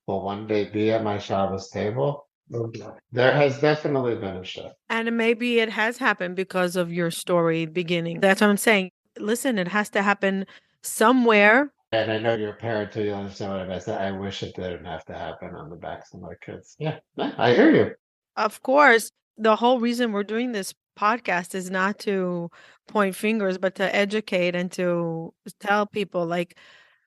will one day be at my Shabbos table. Okay. There has definitely been a shift. And maybe it has happened because of your story beginning. That's what I'm saying. Listen, it has to happen somewhere. And I know you're a parent too, you understand what I said. I wish it didn't have to happen on the backs of my kids. Yeah, I hear you. Of course, the whole reason we're doing this podcast is not to point fingers, but to educate and to tell people like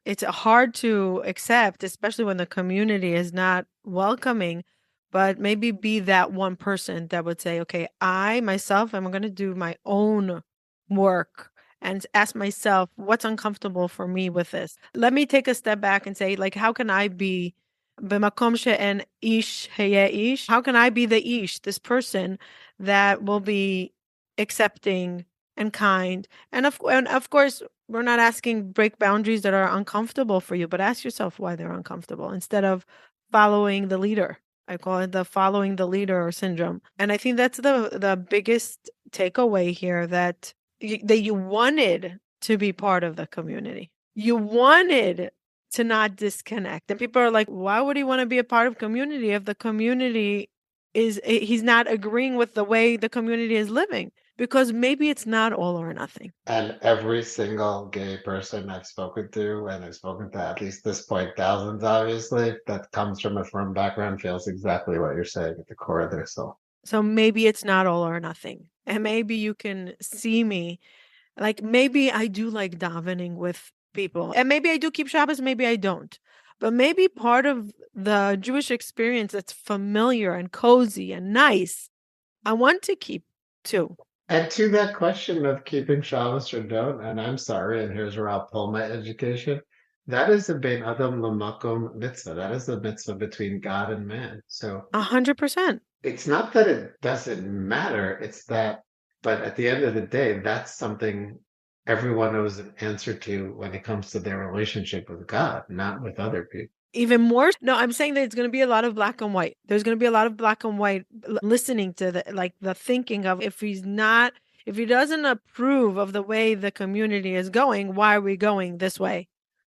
it's hard to accept, especially when the community is not welcoming, but maybe be that one person that would say, okay, I myself am going to do my own work and ask myself what's uncomfortable for me with this. Let me take a step back and say, like, how can I be במקום שאין איש היה איש? How can I be the ish, this person that will be accepting and kind? And of course, we're not asking break boundaries that are uncomfortable for you, but ask yourself why they're uncomfortable instead of following the leader. I call it the following the leader syndrome. And I think that's the biggest takeaway here, that you wanted to be part of the community. You wanted to not disconnect. And people are like, why would he want to be a part of community if the community he's not agreeing with the way the community is living? Because maybe it's not all or nothing. And every single gay person I've spoken to, and I've spoken to at least this point thousands, obviously, that comes from a firm background feels exactly what you're saying at the core of their soul. So maybe it's not all or nothing. And maybe you can see me, like maybe I do like davening with people. And maybe I do keep Shabbos, maybe I don't. But maybe part of the Jewish experience that's familiar and cozy and nice, I want to keep too. And to that question of keeping Shabbos or don't, and I'm sorry, and here's where I'll pull my education. That is a bein adam lamakom mitzvah. That is the mitzvah between God and man. So 100%. it's not that it doesn't matter. It's that, but at the end of the day, that's something everyone knows an answer to when it comes to their relationship with God, not with other people. Even more, no, I'm saying that it's going to be a lot of black and white. There's going to be a lot of black and white listening to the thinking of, if he doesn't approve of the way the community is going, why are we going this way?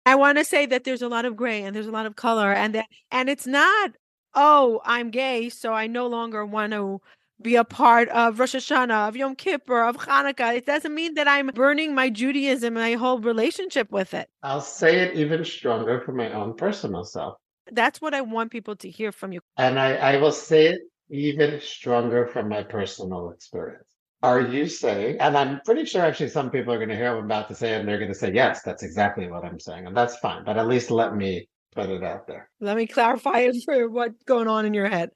I want to say that there's a lot of gray and there's a lot of color, and it's not, oh, I'm gay, so I no longer want to be a part of Rosh Hashanah, of Yom Kippur, of Hanukkah. It doesn't mean that I'm burning my Judaism and my whole relationship with it. I'll say it even stronger for my own personal self. That's what I want people to hear from you. And I will say it even stronger from my personal experience. Are you saying, and I'm pretty sure actually some people are going to hear what I'm about to say and they're going to say, yes, that's exactly what I'm saying. And that's fine. But at least let me put it out there. Let me clarify it for what's going on in your head.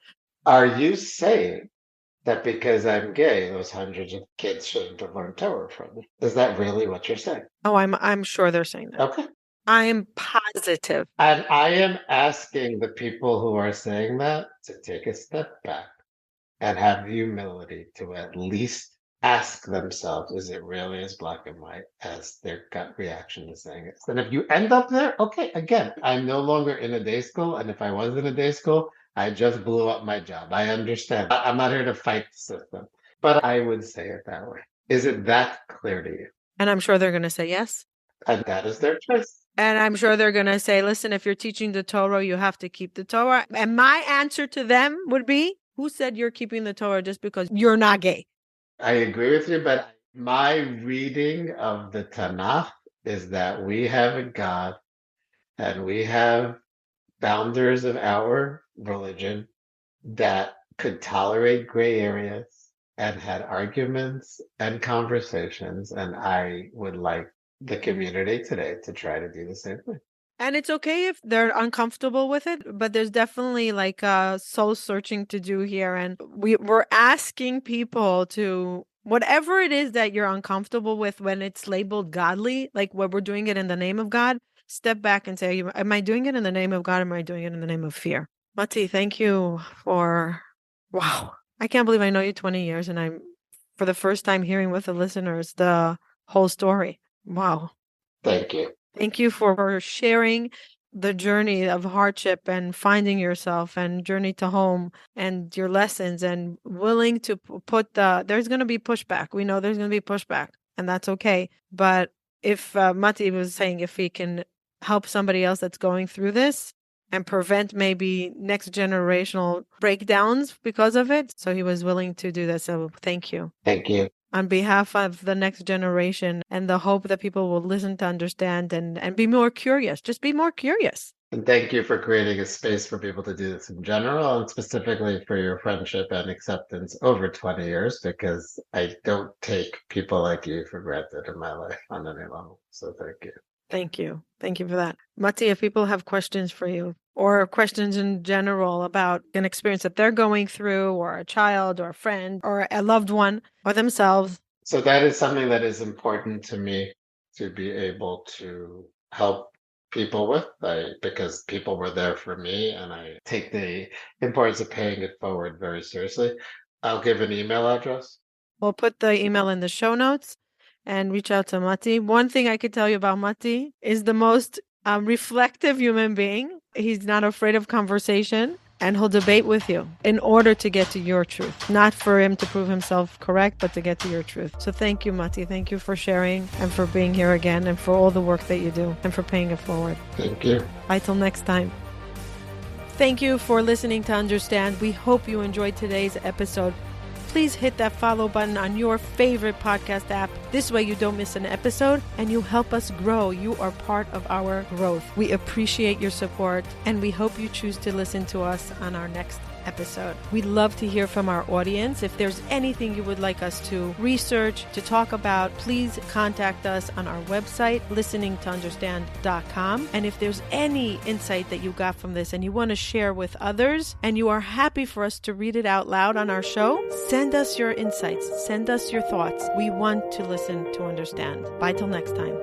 Are you saying that because I'm gay, those hundreds of kids shouldn't have learned Torah from me? Is that really what you're saying? Oh, I'm sure they're saying that. Okay. I am positive. And I am asking the people who are saying that to take a step back and have the humility to at least ask themselves, is it really as black and white as their gut reaction is saying it? And if you end up there, okay, again, I'm no longer in a day school. And if I was in a day school, I just blew up my job. I understand. I'm not here to fight the system, but I would say it that way. Is it that clear to you? And I'm sure they're going to say yes. And that is their choice. And I'm sure they're going to say, listen, if you're teaching the Torah, you have to keep the Torah. And my answer to them would be, who said you're keeping the Torah just because you're not gay? I agree with you, but my reading of the Tanakh is that we have a God and we have founders of our religion that could tolerate gray areas and had arguments and conversations. And I would like the community today to try to do the same thing. And it's okay if they're uncomfortable with it, but there's definitely like soul searching to do here. And we're asking people to, whatever it is that you're uncomfortable with when it's labeled godly, like when we're doing it in the name of God, step back and say, am I doing it in the name of God? Or am I doing it in the name of fear? Motti, thank you for, wow. I can't believe I know you 20 years and I'm for the first time hearing with the listeners the whole story. Wow. Thank you. Thank you for sharing the journey of hardship and finding yourself and journey to home and your lessons and willing to put there's going to be pushback. We know there's going to be pushback and that's okay. But if Motti was saying if he can help somebody else that's going through this and prevent maybe next generational breakdowns because of it. So he was willing to do this. So thank you. Thank you. On behalf of the next generation and the hope that people will listen to understand and be more curious. Just be more curious. And thank you for creating a space for people to do this in general, and specifically for your friendship and acceptance over 20 years, because I don't take people like you for granted in my life on any level. So thank you. Thank you. Thank you for that. Motti, if people have questions for you or questions in general about an experience that they're going through or a child or a friend or a loved one or themselves. So that is something that is important to me to be able to help people with, because people were there for me and I take the importance of paying it forward very seriously. I'll give an email address. We'll put the email in the show notes. And reach out to Motti. One thing I could tell you about Motti is the most reflective human being. He's not afraid of conversation and he'll debate with you in order to get to your truth. Not for him to prove himself correct, but to get to your truth. So thank you, Motti. Thank you for sharing and for being here again and for all the work that you do and for paying it forward. Thank you. Bye till next time. Thank you for listening to Understand. We hope you enjoyed today's episode. Please hit that follow button on your favorite podcast app. This way you don't miss an episode and you help us grow. You are part of our growth. We appreciate your support and we hope you choose to listen to us on our next episode. We'd love to hear from our audience. If there's anything you would like us to research, to talk about, please contact us on our website, listeningtounderstand.com. And if there's any insight that you got from this and you want to share with others and you are happy for us to read it out loud on our show, send us your insights. Send us your thoughts. We want to listen to understand. Bye till next time.